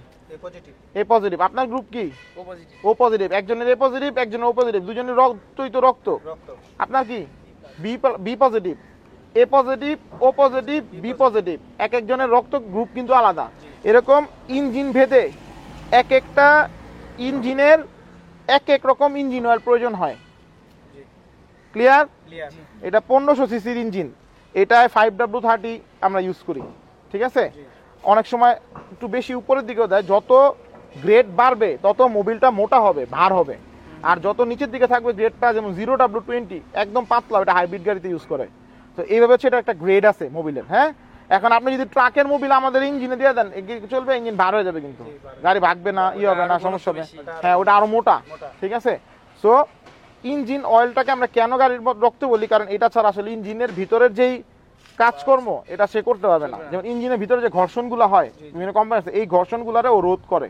এ পজিটিভ। আপনার গ্রুপ কি? ও পজিটিভ। একজনের এ পজিটিভ, একজনের ও পজিটিভ, দুজনের রক্তই তো রক্ত। আপনার কি? B positive. A positive, O positive, B positive, এক একজনের রক্ত গ্রুপ কিন্তু আলাদা। এরকম ইঞ্জিন ভেদে এক একটা ইঞ্জিনের এক এক রকম ইঞ্জিন অয়েল প্রয়োজন হয়। ক্লিয়ার? এটা 1500 সিসির ইঞ্জিন, এটায় 5W30 আমরা ইউজ করি, ঠিক আছে? অনেক সময় একটু বেশি উপরের দিকেও দেয়। যত গ্রেড বাড়বে তত মোবিলটা মোটা হবে, ভার হবে। আর যত নিচের দিকে থাকবে গ্রেডটা, যেমন 0W20 একদম পাতলা, এটা হাইব্রিড গাড়িতে ইউজ করে। তো এইভাবে হচ্ছে এটা একটা গ্রেড আছে মোবিলের। হ্যাঁ, এখন আপনি যদি ট্রাকের মোবিল আমাদের ইঞ্জিনে দিয়ে দেন, চলবে, ইঞ্জিন ভার হয়ে যাবে, কিন্তু গাড়ি ভাগবে না, হবে না, সমস্যা হবে। হ্যাঁ, ওটা আরো মোটা, ঠিক আছে? সো ইঞ্জিন অয়েলটাকে আমরা কেন গাড়ির রক্ত বলি, কারণ এটা ছাড়া আসলে ইঞ্জিনের ভিতরের যেই কাজকর্ম এটা সে করতে পারবে না। যেমন ইঞ্জিনের ভিতরে যে ঘর্ষণগুলো হয় বিভিন্ন কোম্পানি, এই ঘর্ষণগুলোরও রোধ করে।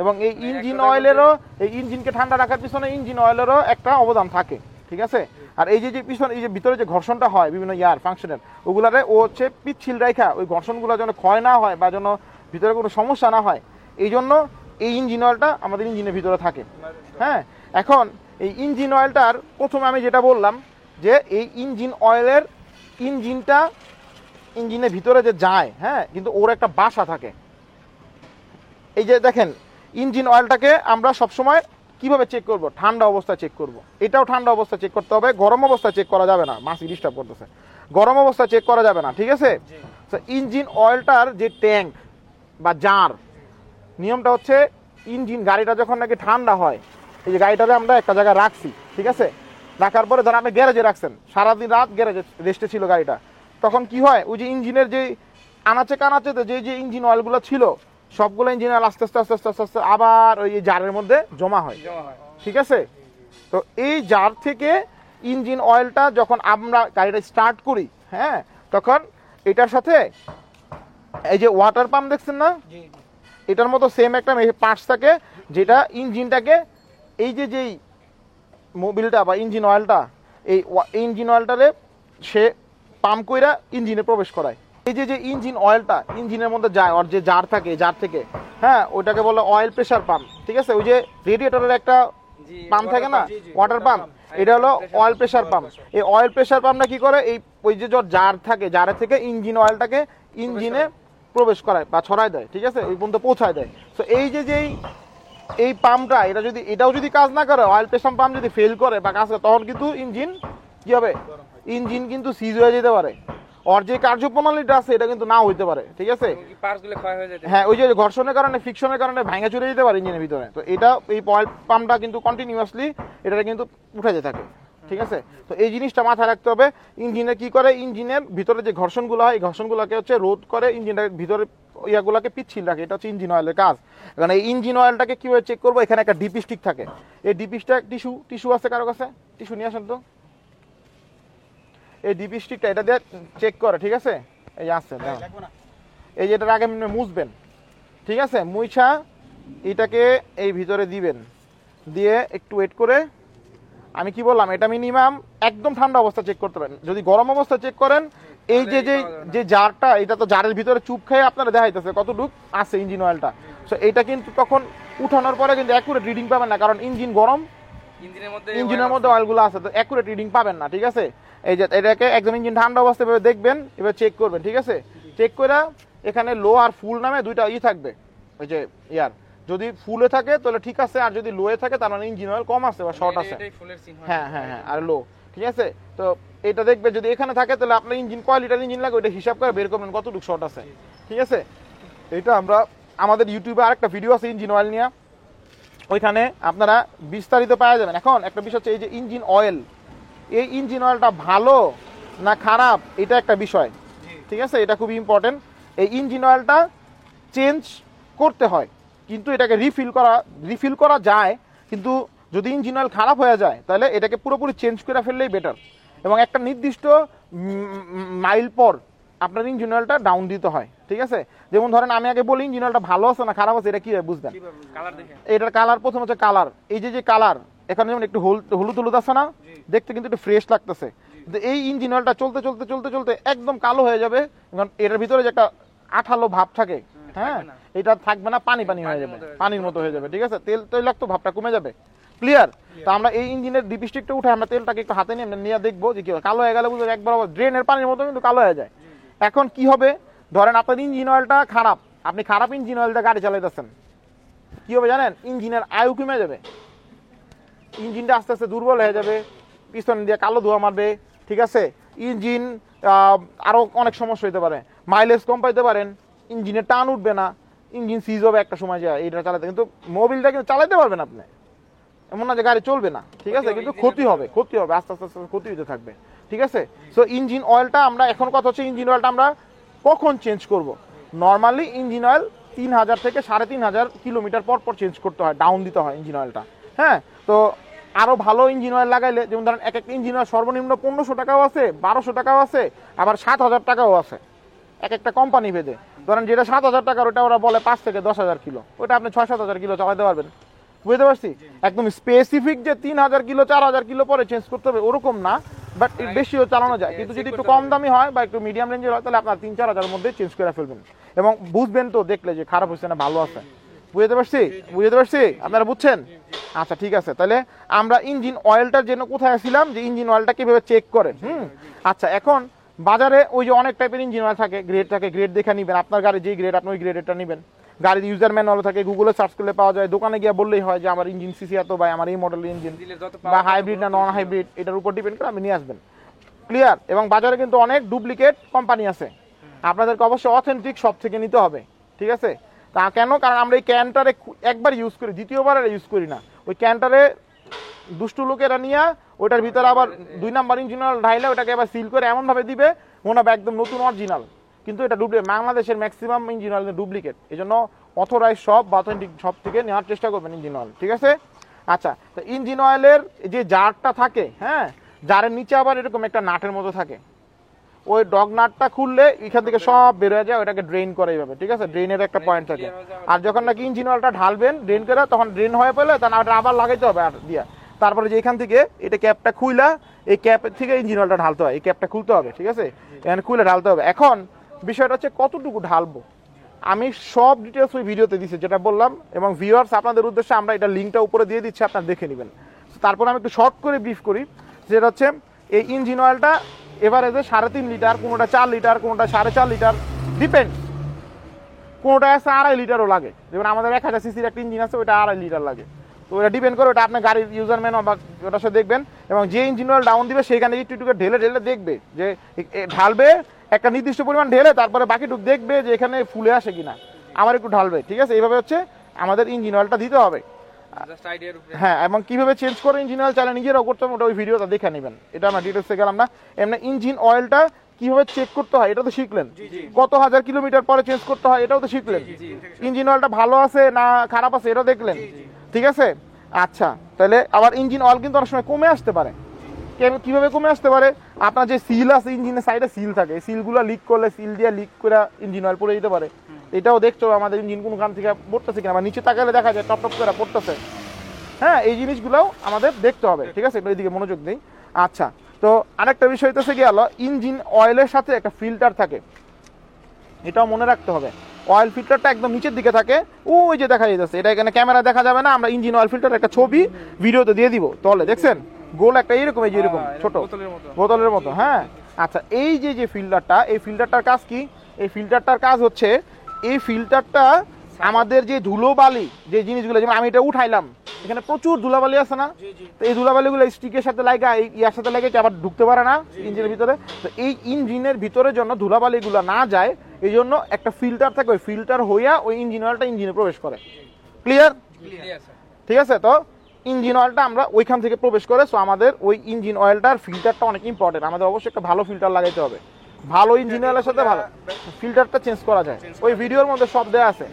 এবং এই ইঞ্জিন অয়েলেরও, এই ইঞ্জিনকে ঠান্ডা রাখার পিছনে ইঞ্জিন অয়েলেরও একটা অবদান থাকে। ঠিক আছে। আর এই যে যে পিছনে এই যে ভিতরে যে ঘর্ষণটা হয় বিভিন্ন ইয়ার ফাংশনের, ওগুলারে ও হচ্ছে পিচ্ছিল রেখা ওই ঘর্ষণগুলো যেন ক্ষয় না হয় বা যেন ভিতরে কোনো সমস্যা না হয়, এই জন্য এই ইঞ্জিন অয়েলটা আমাদের ইঞ্জিনের ভিতরে থাকে। হ্যাঁ, এখন এই ইঞ্জিন অয়েলটার প্রথমে আমি যেটা বললাম যে এই ইঞ্জিন অয়েলের ইঞ্জিনের ভিতরে যে যায়, হ্যাঁ, কিন্তু ওর একটা বাসা থাকে। এই যে দেখেন ইঞ্জিন অয়েলটাকে আমরা সবসময় কিভাবে চেক করব? ঠান্ডা অবস্থায় চেক করব। এটাও ঠান্ডা অবস্থায় চেক করতে হবে, গরম অবস্থায় চেক করা যাবে না, মাসি ডিস্টার্ব করতেছে, গরম অবস্থায় চেক করা যাবে না, ঠিক আছে। তো ইঞ্জিন অয়েলটার যে ট্যাঙ্ক বা জার, নিয়মটা হচ্ছে ইঞ্জিন গাড়িটা যখন নাকি ঠান্ডা হয়, এই যে গাড়িটাকে আমরা একটা জায়গায় রাখছি, ঠিক আছে, রাখার পরে ধর আপনি গ্যারেজে রাখছেন, সারাদিন রাত গ্যারেজে রেস্টে ছিল গাড়িটা, তখন কি হয় ওই যে ইঞ্জিনের যে আনাচে কানাচেতে যে ইঞ্জিন অয়েলগুলো ছিল সবগুলো ইঞ্জিন অয়েল আস্তে আস্তে আস্তে আস্তে আস্তে আস্তে আবার ওই জারের মধ্যে জমা হয়, ঠিক আছে। তো এই জার থেকে ইঞ্জিন অয়েলটা যখন আমরা গাড়িটা স্টার্ট করি, হ্যাঁ, তখন এটার সাথে এই যে ওয়াটার পাম্প দেখছেন না, এটার মতো সেম একটা পার্টস থাকে যেটা ইঞ্জিনটাকে এই যে যেই মোবিলটা বা ইঞ্জিন অয়েলটা এই ইঞ্জিন অয়েলটারে সে পাম্প কইরা ইঞ্জিনে প্রবেশ করায়। এই যে ইঞ্জিন অয়েলটা ইঞ্জিনের মধ্যে যায় আর যে জার থাকে, জার থেকে, হ্যাঁ, ওইটাকে বলে অয়েল প্রেসার পাম্প, ঠিক আছে। ওই যে রেডিয়েটরের একটা পাম্প থাকে না, ওয়াটার পাম্প, এটা হলো অয়েল প্রেসার পাম্প। এই অয়েল প্রেসার পাম্পটা কি করে, এই ওই যে জার থাকে, জারের থেকে ইঞ্জিন অয়েলটাকে ইঞ্জিনে প্রবেশ করায় বা ছড়ায় দেয়, ঠিক আছে, ওই পর্যন্ত পৌঁছায় দেয়। তো এই যে এই পাম্পটা এটাও যদি কাজ না করে, অয়েল প্রেসার পাম্প যদি ফেল করে বা কাজ করে, তখন কিন্তু ইঞ্জিন কি হবে, ইঞ্জিন কিন্তু সিজ হয়ে যেতে পারে, ওর যে কার্যপ্রণালীটা আছে এটা কিন্তু না হইতে পারে, ঠিক আছে। হ্যাঁ, ওই যে ঘর্ষণের কারণে, ফ্রিকশনের কারণে ভাঙা চলে যেতে পারে ইঞ্জিনের ভিতরে। তো এটা এই অয়েল পাম্পটা কিন্তু কন্টিনিউয়াসলি এটা কিন্তু উঠাতে থাকে, ঠিক আছে। তো এই জিনিসটা মাথায় রাখতে হবে। ইঞ্জিনে কি করে, ইঞ্জিনের ভিতরে যে ঘর্ষণগুলো হয় এই ঘর্ষণগুলোকে হচ্ছে রোধ করে, ইঞ্জিনের ভিতরে ইয়াগুলোকে পিচ্ছিল রাখে, এটা হচ্ছে ইঞ্জিন অয়েলের কাজ। কারণ এই ইঞ্জিন অয়েলটাকে কিভাবে চেক করবো, এখানে একটা ডিপি স্টিক থাকে, এই ডিপি স্টিক টিস্যু আছে কারো কাছে? টিস্যু নিয়ে আসেন তো। এই ডিপি স্টিকটা এটা দিয়ে চেক করে, ঠিক আছে, এই আছে, এই যেটার আগে মুছবেন, ঠিক আছে, মুইছা এটাকে এই ভিতরে দিবেন, দিয়ে একটু ওয়েট করে, আমি কি বললাম, এটা মিনিমাম একদম ঠান্ডা অবস্থা চেক করতে পারেন। যদি গরম অবস্থা চেক করেন, এই যে জারটা, এটা তো জারের ভিতরে চুপ খেয়ে আপনারা দেখাইতেছে কতটুক আছে ইঞ্জিন অয়েলটা। সো এটা কিন্তু তখন উঠানোর পরে কিন্তু অ্যাকুরেট রিডিং পাবেন না, কারণ ইঞ্জিন গরম, ইঞ্জিনের মধ্যে অয়েলগুলো আছে, তো অ্যাকুরেট রিডিং পাবেন না, ঠিক আছে। এই যে এটাকে একদম ইঞ্জিন ঠান্ডা অবস্থায় দেখবেন, এবার চেক করবেন, ঠিক আছে। চেক করে এখানে লো আর ফুল নামে দুইটা থাকবে, ওই যে ইয়ার, যদি ফুলে থাকে তাহলে ঠিক আছে, আর যদি লোয়ে থাকে তার মানে ইঞ্জিন অয়েল কম আছে বা শর্ট আছে। হ্যাঁ হ্যাঁ হ্যাঁ, আর লো, ঠিক আছে। তো এটা দেখবে যদি এখানে থাকে তাহলে আপনার ইঞ্জিন কয় লিটার ইঞ্জিন লাগে ওইটা হিসাব করে বের করবেন কতটুকু শর্ট আছে, ঠিক আছে। এটা আমরা আমাদের ইউটিউবে আরেকটা ভিডিও আছে ইঞ্জিন অয়েল নিয়ে, ওইখানে আপনারা বিস্তারিত পাওয়া যাবেন। এখন একটা বিষয় হচ্ছে এই যে ইঞ্জিন অয়েল, এই ইঞ্জিন অয়েলটা ভালো না খারাপ এটা একটা বিষয়, ঠিক আছে, এটা খুবই ইম্পর্টেন্ট। এই ইঞ্জিন অয়েলটা চেঞ্জ করতে হয়, কিন্তু এটাকে রিফিল করা যায়, কিন্তু যদি ইঞ্জিন অয়েল খারাপ হয়ে যায় তাহলে এটাকে পুরোপুরি চেঞ্জ করে ফেললেই বেটার। এবং একটা নির্দিষ্ট মাইল পর আপনার ইঞ্জিন অয়েলটা ডাউন দিতে হয়, ঠিক আছে। যেমন ধরেন আমি আগে বলি ইঞ্জিন অয়েলটা ভালো আছে না খারাপ আছে, এটা কিভাবে বুঝবেন? এটার কালার, প্রথম হচ্ছে কালার, এই যে কালার এখানে যেমন একটু হলুদ হলুদ আছে না, দেখতে কিন্তু একটু ফ্রেশ লাগতেছে, কিন্তু এই ইঞ্জিন অয়েলটা চলতে চলতে চলতে চলতে একদম কালো হয়ে যাবে, কারণ এটার ভিতরে যে একটা আঠালো ভাব থাকে, হ্যাঁ, এটা থাকবে না, পানি হয়ে যাবে, পানির মতো হয়ে যাবে, ঠিক আছে, তেল তৈলাক্ত ভাবটা কমে যাবে, ক্লিয়ার। তো আমরা এই ইঞ্জিনের ডিপস্টিকটা উঠে আমরা তেলটাকে একটু হাতে নিয়ে দেখবো যে কি কালো হয়ে গেলে বুঝতে একবার ড্রেনের পানির মতো কিন্তু কালো হয়ে যায়। এখন কি হবে, ধরেন আপনার ইঞ্জিন অয়েলটা খারাপ, আপনি খারাপ ইঞ্জিন অয়েলটা গাড়ি চালাইতেছেন, কি হবে জানেন, ইঞ্জিনের আয়ু কমে যাবে, ইঞ্জিনটা আস্তে আস্তে দুর্বল হয়ে যাবে, পিছন দিয়ে কালো ধোঁয়া মারবে, ঠিক আছে, ইঞ্জিন আরো অনেক সমস্যা হতে পারে, মাইলেজ কম পাইতে পারেন, ইঞ্জিনে টান উঠবে না, ইঞ্জিন সিজ হবে একটা সময় যায় এটা চালাতে, কিন্তু মোবিলটা কিন্তু চালাতে পারবেন আপনি, এমন না যে গাড়ি চলবে না, ঠিক আছে, কিন্তু ক্ষতি হবে আস্তে আস্তে আস্তে ক্ষতি হতে থাকবে, ঠিক আছে। সো ইঞ্জিন অয়েলটা আমরা এখন কথা হচ্ছে ইঞ্জিন অয়েলটা আমরা কখন চেঞ্জ করব? নর্মালি ইঞ্জিন অয়েল 3000 থেকে 3500 কিলোমিটার পর চেঞ্জ করতে হয়, ডাউন দিতে হয় ইঞ্জিন অয়েলটা, হ্যাঁ। তো আরো ভালো ইঞ্জিন অয়েল লাগাইলে, যেমন ধরেন এক একটা ইঞ্জিন অয়েল সর্বনিম্ন 1500 টাকাও আছে, 1200 টাকাও আছে, আবার 7000 টাকাও আছে, এক একটা কোম্পানি ভেদে। ধরেন যেটা 7000 টাকার ওটা ওরা বলে 5 থেকে 10,000 কিলো, ওটা আপনি 6-7 হাজার কিলো চালাতে পারবেন, বুঝতে পারছি? একদম স্পেসিফিক যে 3000 কিলো 4000 কিলো পরে চেঞ্জ করতে হবে ওরকম না, বাট বেশিও চালানো যায়, কিন্তু যদি একটু কম দামি হয় বা একটু মিডিয়াম রেঞ্জের হয় তাহলে আপনার 3-4 হাজারের মধ্যে চেঞ্জ করে ফেলবেন এবং বুঝবেন তো দেখলে যে খারাপ হচ্ছে না ভালো আছে। বুঝতে পারছি? আপনারা বুঝছেন? আচ্ছা ঠিক আছে, তাহলে আমরা ইঞ্জিন অয়েলটার জন্য কোথায় ছিলাম, যে ইঞ্জিন অয়েলটা কিভাবে চেক করে। আচ্ছা, এখন বাজারে ওই যে অনেক টাইপের ইঞ্জিন অয়েল থাকে, গ্রেড দেখে নিবেন, আপনার গাড়ি যেই গ্রেড আপনি ওই গ্রেডেরটা নেবেন। গাড়ির ইউজার ম্যানুয়াল থাকে, গুগলে সার্চ করলে পাওয়া যায়, দোকানে গিয়ে বললেই হয় যে আমার ইঞ্জিন সিসি এত বা আমার এই মডেলের ইঞ্জিন বা হাইব্রিড না নন হাইব্রিড, এটার উপর ডিপেন্ড করে আপনি নিয়ে আসবেন। ক্লিয়ার? এবং বাজারে কিন্তু অনেক ডুপ্লিকেট কোম্পানি আছে, আপনাদেরকে অবশ্যই অথেন্টিক সব থেকে নিতে হবে। ঠিক আছে? তা কেন? কারণ আমরা এই ক্যানটারে একবার ইউজ করি, দ্বিতীয়বার আর ইউজ করি না। ওই ক্যানটারে দুষ্টু লোকেরা নিয়ে ওটার ভিতরে আবার 2 নাম্বার ইঞ্জিন অয়েল ঢাইলে ওটাকে আবার সিল করে এমনভাবে দিবে মনে হবে একদম নতুন অরিজিনাল, কিন্তু এটা ডুপ্লিকেট। বাংলাদেশের ম্যাক্সিমাম ইঞ্জিন অয়েল ডুপ্লিকেট, এই জন্য অথরাইজ সব বা অথেন্টিক সব থেকে নেওয়ার চেষ্টা করবেন ইঞ্জিন অয়েল। ঠিক আছে? আচ্ছা, তো ইঞ্জিন অয়েলের যে জারটা থাকে, হ্যাঁ, জারের নিচে আবার এরকম একটা নাটের মতো থাকে, ওই ডগ নাটটা খুললে এখান থেকে সব বের হয়ে যায়, ওটাকে ড্রেন করে এইভাবে। ঠিক আছে? ড্রেনের একটা পয়েন্ট থাকে, আর যখন নাকি ইঞ্জিন অয়েলটা ঢালবেন ড্রেন করে, তখন ড্রেন হয়ে পেলে তখন আবার লাগাইতে হবে আর দিয়া, তারপরে যে এখান থেকে এটা ক্যাপটা খুইলা এই ক্যাপের থেকে ইঞ্জিন অয়েলটা ঢালতে হয়, এই ক্যাপটা খুলতে হবে। ঠিক আছে? এখানে খুলে ঢালতে হবে। এখন বিষয়টা হচ্ছে কতটুকু ঢালবো, আমি সব ডিটেলস ওই ভিডিওতে দিচ্ছি যেটা বললাম, এবং ভিউয়ার্স আপনাদের উদ্দেশ্যে আমরা এটা লিঙ্কটা উপরে দিয়ে দিচ্ছি, আপনারা দেখে নেবেন। তারপর আমি একটু শর্ট করে ব্রিফ করি, যেটা হচ্ছে এই ইঞ্জিন অয়েলটা এভারেজে 3.5 লিটার, কোনোটা 4 লিটার, কোনোটা 4.5 লিটার, ডিপেন্ড। কোনোটা আছে 2.5 লিটারও লাগে, যেমন আমাদের 1000 সিসির একটা ইঞ্জিন আছে, ওটা 2.5 লিটার লাগে। তো ওটা ডিপেন্ড করে, ওটা আপনার গাড়ির ইউজার ম্যানুয়াল বা ওটার সাথে দেখবেন, এবং যে ইঞ্জিন অয়েল ডাউন দিবে সেইখানে একটু একটু ঢেলে ঢেলে দেখবে যে ঢালবে একটা নির্দিষ্ট পরিমাণ ঢেলে, তারপরে বাকিটুকু দেখবে যে এখানে ফুলে আসে কিনা, আমার একটু ঢালবে। ঠিক আছে? এইভাবে হচ্ছে আমাদের ইঞ্জিন অয়েলটা দিতে হবে। হ্যাঁ, এবং কিভাবে চেঞ্জ করে ইঞ্জিন অয়েল চাইলে নিজেরাও করতে হবে, ওটা ওই ভিডিওটা দেখে নেবেন, এটা আমরা ডিটেলসে গেলাম না। এমনি ইঞ্জিন অয়েলটা কিভাবে চেক করতে হয় এটা তো শিখলেন, কত হাজার কিলোমিটার পরে চেঞ্জ করতে হয় এটাও তো শিখলেন, ইঞ্জিন অয়েলটা ভালো আছে না খারাপ আছে এটাও দেখলেন। ঠিক আছে? আচ্ছা, তাহলে আবার ইঞ্জিন অয়েল কিন্তু অনেক সময় কমে আসতে পারে। কিভাবে কমে আসতে পারে? আপনার যে সিল আছে ইঞ্জিনের সাইডে সিল থাকে, এই সিলগুলো লিক করলে সিল দিয়ে লিক করে ইঞ্জিন অয়েল পড়ে যেতে পারে। এটাও দেখতে হবে আমাদের ইঞ্জিন কোন কান থেকে পড়তেছে কিনা, বা নিচে তাকালে দেখা যায় টপ টপ করে পড়তেছে। হ্যাঁ, এই জিনিসগুলোও আমাদের দেখতে হবে। ঠিক আছে? এদিকে মনোযোগ দিই। আচ্ছা, তো আরেকটা বিষয় হচ্ছে কি হলো, ইঞ্জিন অয়েলের সাথে একটা ফিল্টার থাকে, এটাও মনে রাখতে হবে। অয়েল ফিল্টারটা একদম নিচের দিকে থাকে, ওই যে দেখা যাচ্ছে, এটা এখানে ক্যামেরা দেখা যাবে না, আমরা ইঞ্জিন অয়েল ফিল্টার একটা ছবি ভিডিওতে দিয়ে দিব, তাহলে দেখছেন গোল একটা এইরকম, এই যে এরকম ছোট বোতলের মতো। হ্যাঁ, আচ্ছা, এই যে ফিল্টারটা, এই ফিল্টারটার কাজ কি? এই ফিল্টারটার কাজ হচ্ছে, এই ফিল্টারটা আমাদের যে ধুলোবালি যে জিনিসগুলো, যেমন আমি এটা উঠাইলাম, এখানে প্রচুর ধুলাবালি আছে না, তো এই ধুলাবালিগুলো স্টিকের সাথে লাগা, ইয়ার সাথে লাগে আবার ঢুকতে পারে না ইঞ্জিনের ভিতরে। তো এই ইঞ্জিনের ভিতরে জন্য ধুলাবালিগুলো না যায়, এই জন্য একটা ফিল্টার থাকে, ওই ফিল্টার হইয়া ওই ইঞ্জিন অয়েলটা ইঞ্জিনে প্রবেশ করে। ক্লিয়ার? ঠিক আছে? তো ইঞ্জিন অয়েলটা আমরা ওইখান থেকে প্রবেশ করে, সো আমাদের ওই ইঞ্জিন অয়েলটার ফিল্টারটা অনেক ইম্পর্টেন্ট, আমাদের অবশ্যই একটা ভালো ফিল্টার লাগাইতে হবে। ভালো ইঞ্জিন অয়েলের সাথে ভালো ফিল্টারটা চেঞ্জ করা যায়, ওই ভিডিওর মধ্যে সব দেওয়া আছে,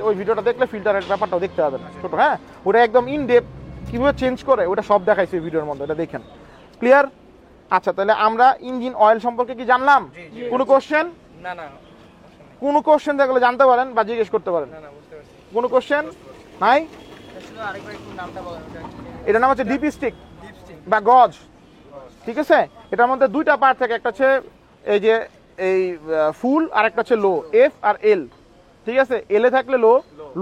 ওই ভিডিওটা দেখলে ফিল্টারের ব্যাপারটাও দেখতে হবে ছোট। হ্যাঁ, ওটা একদম ইন ডেপথ কিভাবে চেঞ্জ করে ওটা সব দেখাইছে ওই ভিডিওর মধ্যে, এটা দেখেন। ক্লিয়ার? আচ্ছা, তাহলে আমরা ইঞ্জিন অয়েল সম্পর্কে কি জানলাম? কোনো কোশ্চেন? কোনো কোশ্চেন থাকলে জানতে পারেন বা জিজ্ঞেস করতে পারেন। কোনো কোশ্চেন নাই? এটার নাম হচ্ছে ডিপস্টিক বা গজ। ঠিক আছে? এটার মধ্যে 2টা পার্ট থাকে, একটা হচ্ছে এই যে এই ফুল, আর একটা হচ্ছে লো, এফ আর এল। ঠিক আছে? এলে থাকলে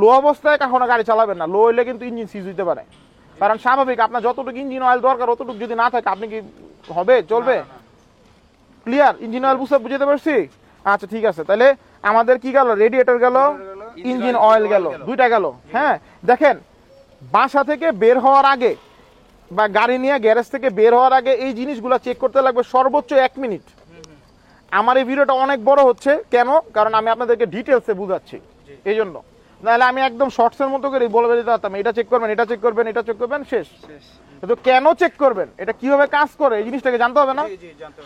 লো অবস্থায় কখনো গাড়ি চালাবেন না, লো হইলে কিন্তু ইঞ্জিন সিজ হইতে পারে। কারণ স্বাভাবিক আপনার যতটুকু ইঞ্জিন অয়েল দরকার অতটুকু যদি না থাকে আপনি কি হবে, চলবে? ক্লিয়ার? ইঞ্জিন অয়েল বুঝতে পারছি? আচ্ছা, ঠিক আছে, তাহলে আমাদের কি গেল? রেডিয়েটর গেল, ইঞ্জিন অয়েল গেল, 2টা গেল। হ্যাঁ, দেখেন, বাসা থেকে বের হওয়ার আগে বা গাড়ি নিয়ে গ্যারেজ থেকে বের হওয়ার আগে এই জিনিসগুলো চেক করতে লাগবে সর্বোচ্চ 1 মিনিট। আমার এই ভিডিওটা অনেক বড় হচ্ছে কেন? কারণ আমি আপনাদেরকে ডিটেলসে বুঝাচ্ছি, এই জন্য। নাহলে আমি একদম শর্টসের মতো করে বলে দিতে পারতাম, এটা চেক করবেন, এটা চেক করবেন, এটা চেক করবেন, শেষ। কিন্তু কেন চেক করবেন, এটা কিভাবে কাজ করে, এই জিনিসটাকে জানতে হবে না?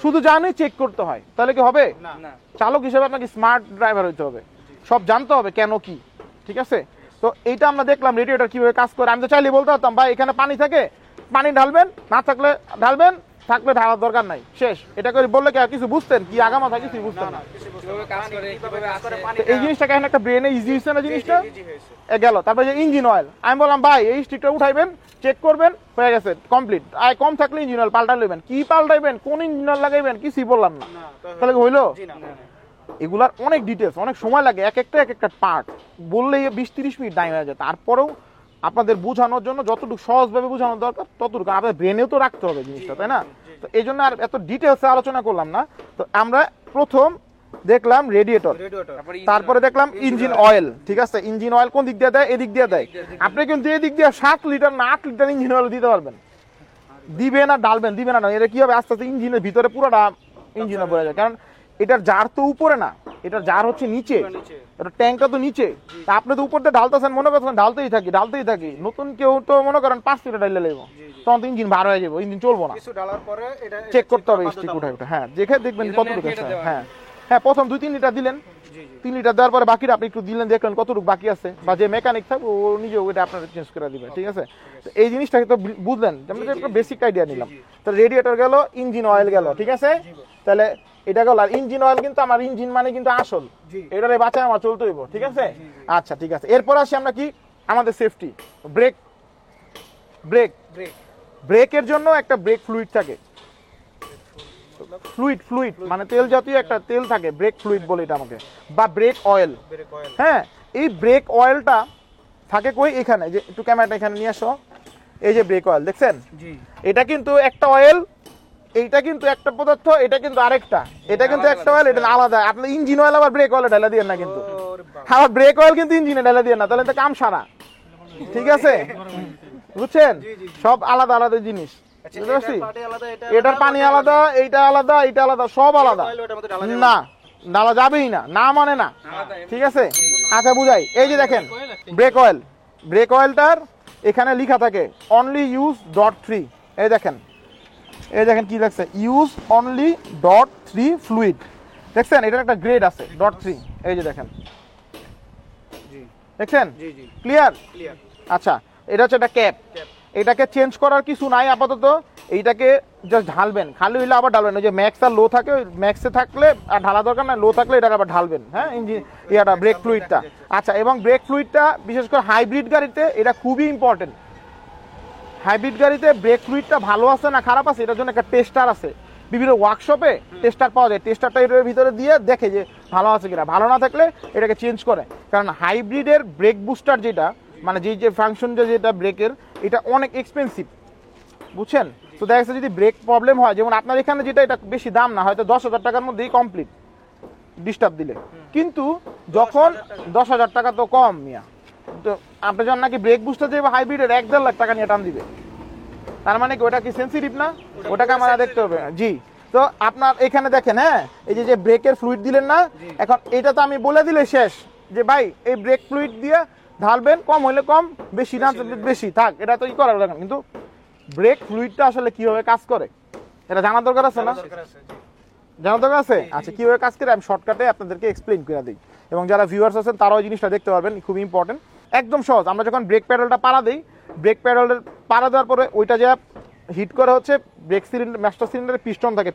শুধু জানি চেক করতে হয়, তাহলে কি হবে? চালক হিসেবে আপনাকে স্মার্ট ড্রাইভার হইতে হবে, সব জানতে হবে কেন কি। ঠিক আছে? তো এইটা আমরা দেখলাম রেডিয়েটর কিভাবে কাজ করে। আমি তো চাইলে বলতে পারতাম, ভাই এখানে পানি থাকে, পানি ঢালবেন, না থাকলে ঢালবেন, থাকলে ঢালার দরকার নাই, শেষ। এটা করে বললে কি কিছু বুঝতেন কি? আগামাথা কিছুই বুঝতেন না। এই জিনিসটা কেন একটা ব্রেনে ইজি হচ্ছে না জিনিসটা? গেল। তারপরে যে ইঞ্জিন অয়েল, আমি বললাম ভাই এই স্টিকটা উঠাইবেন, চেক করবেন, হয়ে গেছে কমপ্লিট। আয় কম থাকলে ইঞ্জিন অয়েল পাল্টা নেবেন, কি পাল্টাইবেন, কোন ইঞ্জিন অয়েল লাগাইবেন, কিছুই বললাম না। তাহলে হইলো? এগুলার অনেক ডিটেলস, অনেক সময় লাগে, এক একটা পার্ট বললেই 20-30 মিনিট টাইম হয়ে যায়। তারপরেও আপনাদের বোঝানোর জন্য যতটুকু সহজভাবে বোঝানো দরকার ততটুকু, আপনাদের ব্রেনেও তো রাখতে হবে জিনিসটা, তাই না? তো এই জন্য আর এত ডিটেলসে আলোচনা করলাম না। তো আমরা প্রথম দেখলাম রেডিয়েটর, তারপরে দেখলাম ইঞ্জিন অয়েল। ঠিক আছে, ইঞ্জিন অয়েল কোন দিক দিয়ে দেয়? এদিক দিয়ে দেয়। আপনি কিন্তু এদিক দিয়ে 7 লিটার না 8 লিটার ইঞ্জিন অয়েল দিতে পারবেন। দিবে না ডালবেন, দিবে না, এটা কি হবে আস্তে আস্তে ইঞ্জিনের ভিতরে পুরোটা ইঞ্জিনে পড়ে যায়। কারণ এটার জার তো উপরে না, এটার জার হচ্ছে নিচে, এটা ট্যাঙ্কটা তো নিচে। তা আপনি তো উপর দিয়ে ঢালতেছেন, মনে করছেন ঢালতেই থাকি। নতুন কেউ তো মনে করেন 5 লিটার ঢাইলে লাগবে, তখন তো ইঞ্জিন বার হয়ে যাবে, ইঞ্জিন চলবো না। চেক করতে হবে স্টিক উঠে উঠে। হ্যাঁ, দেখে দেখবেন কতটুকু আছে। হ্যাঁ, প্রথম 2-3 লিটার দিলেন, 3 লিটার দেওয়ার পরে বাকিটা আপনি একটু দিলেন, দেখলেন কতটুকু বাকি আছে, বা যে মেকানিক থাকবে ও নিজে ওইটা আপনার চেঞ্জ করে দিবে। ঠিক আছে, তো এই জিনিসটাকে তো বুঝলেন, আমরা একটা বেসিক আইডিয়া নিলাম। তো রেডিয়েটর গেল, ইঞ্জিন অয়েল গেল। ঠিক আছে, তাহলে এটা গেল। আর ইঞ্জিন অয়েল কিন্তু আমার ইঞ্জিন মানে কিন্তু আসল, এটারে বাঁচায় আমার চলতে হইব। ঠিক আছে, আচ্ছা ঠিক আছে। এরপর আসি আমরা কি, আমাদের সেফটি। ব্রেক, ব্রেকের জন্য একটা ব্রেক ফ্লুইড থাকে, ফ্লুইড মানে তেল জাতীয় একটা তেল থাকে, ব্রেক ফ্লুইড বলে এটা আমাকে, বা ব্রেক অয়েল। হ্যাঁ, এই ব্রেক অয়েলটা থাকে কই? এখানে, যে একটু ক্যামেরাটা এখানে নিয়ে আসো। এই যে ব্রেক অয়েল দেখছেন, এটা কিন্তু একটা অয়েল, এইটা কিন্তু একটা পদার্থ, এটা কিন্তু আরেকটা, এটা কিন্তু একটা অয়েল, এটা আলাদা। আপনি ইঞ্জিন অয়েল আবার ব্রেক অয়েলে ঢেলা দিয়েন না কিন্তু, আবার ব্রেক অয়েল কিন্তু ইঞ্জিনে ঢেলা দিয়েন না, তাহলে তো কাম সারা। ঠিক আছে, বুঝছেন? সব আলাদা আলাদা জিনিস। এটার পানি আলাদা, এইটা আলাদা, এইটা আলাদা, সব আলাদা। না, ডালা যাবেই না, না মানে না। ঠিক আছে, আচ্ছা বুঝাই। এই যে দেখেন ব্রেক অয়েলটার এখানে লেখা থাকে অনলি ইউজ .3। এই দেখেন কি লেখছে, ইউজ অনলি .3 ফ্লুইড। দেখছেন, এটার একটা গ্রেড আছে .3। এই যে দেখেন, দেখছেন? ক্লিয়ার? আচ্ছা, এটা হচ্ছে একটা ক্যাপ, এটাকে চেঞ্জ করার কিছু নাই আপাতত। এইটাকে জাস্ট ঢালবেন, খালি হইলে আবার ঢালবেন। ওই যে ম্যাক্স আর লো থাকে, ম্যাক্সে থাকলে আর ঢালা দরকার না, লো থাকলে এটাকে আবার ঢালবেন। হ্যাঁ, ইঞ্জিন ইয়াটা ব্রেক ফ্লুইডটা। আচ্ছা, এবং ব্রেক ফ্লুইডটা বিশেষ করে হাইব্রিড গাড়িতে এটা খুবই ইম্পর্টেন্ট। হাইব্রিড গাড়িতে ব্রেক ফ্লুইডটা ভালো আছে না খারাপ আছে, এটার জন্য একটা টেস্টার আছে। বিভিন্ন ওয়ার্কশপে টেস্টার পাওয়া যায়, টেস্টারটা এটার ভিতরে দিয়ে দেখে যে ভালো আছে কিনা। ভালো না থাকলে এটাকে চেঞ্জ করে। কারণ হাইব্রিডের ব্রেক বুস্টার যেটা, মানে যে ফাংশনটা যেটা ব্রেকের, এটা অনেক এক্সপেন্সিভ, বুঝছেন? তো দেখা যাচ্ছে যদি ব্রেক প্রবলেম হয়, যেমন আপনার এখানে যেটা, এটা বেশি দাম না, হয়তো 10,000 টাকার মধ্যেই কমপ্লিট ডিস্টার্ব দিলে। কিন্তু যখন 10,000 টাকা তো কম মিয়া, তো আপনি যখন নাকি ব্রেক বুস্টার যে হাইব্রিডের 1-1.5 লাখ টাকা নিয়ে টান দিবে, তার মানে কি ওটা কি সেন্সিটিভ না? ওটাকে আমরা দেখতে হবে। জি, তো আপনার এখানে দেখেন, হ্যাঁ, এই যে ব্রেকের ফ্লুইড দিলেন না, এখন এটা তো আমি বলে দিলে শেষ যে ভাই এই ব্রেক ফ্লুইড দিয়ে ঢালবেন, কম হইলে কম, বেশি না বেশি থাক, এটা তো করার দরকার। কিন্তু ব্রেক ফ্লুইডটা আসলে কিভাবে কাজ করে এটা জানার দরকার আছে না? জানার দরকার আছে। আচ্ছা, কিভাবে কাজ করে আমি শর্টকাটে আপনাদেরকে এক্সপ্লেইন করে দিই, এবং যারা ভিউয়ার্স আছেন তারাও জিনিসটা দেখতে পারবেন, খুবই ইম্পর্টেন্ট। একদম সহজ। আমরা যখন ব্রেক প্যাডেলটা পাড়া দিই, ব্রেক প্যাডেলের পাড়া দেওয়ার পরে ওইটা যে হিট করে হচ্ছে ব্রেক সিলিন্ডার, মাস্টার সিলিন্ডারে পিস্টন থাকে,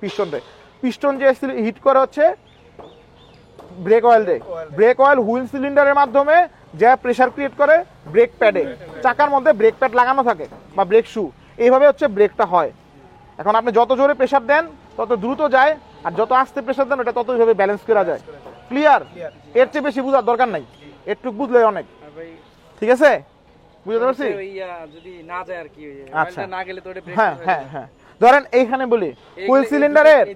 পিস্টন যে হিট করে হচ্ছে ব্রেক অয়েল দেয়। ব্রেক অয়েল হুইল সিলিন্ডারের মাধ্যমে যা প্রেসার ক্রিয়েট করে ব্রেক প্যাডে, চাকার মধ্যে ব্রেক প্যাড লাগানো থাকে বা ব্রেক শু, এইভাবে হচ্ছে ব্রেকটা হয়। এখন আপনি যত জোরে প্রেসার দেন তত দ্রুত যায়, আর যত আস্তে প্রেসার দেন এটা তত এইভাবে ব্যালেন্স করা যায়। ক্লিয়ার? এর চেয়ে বেশি বোঝার দরকার নাই, একটু বুঝলে অনেক। ঠিক আছে, বুঝতে পারছি? যদি না যায় আর কি, আচ্ছা, না গেলে তো এটা ব্রেক। হ্যাঁ, ধরেন এইখানে বলি হুইল সিলিন্ডারের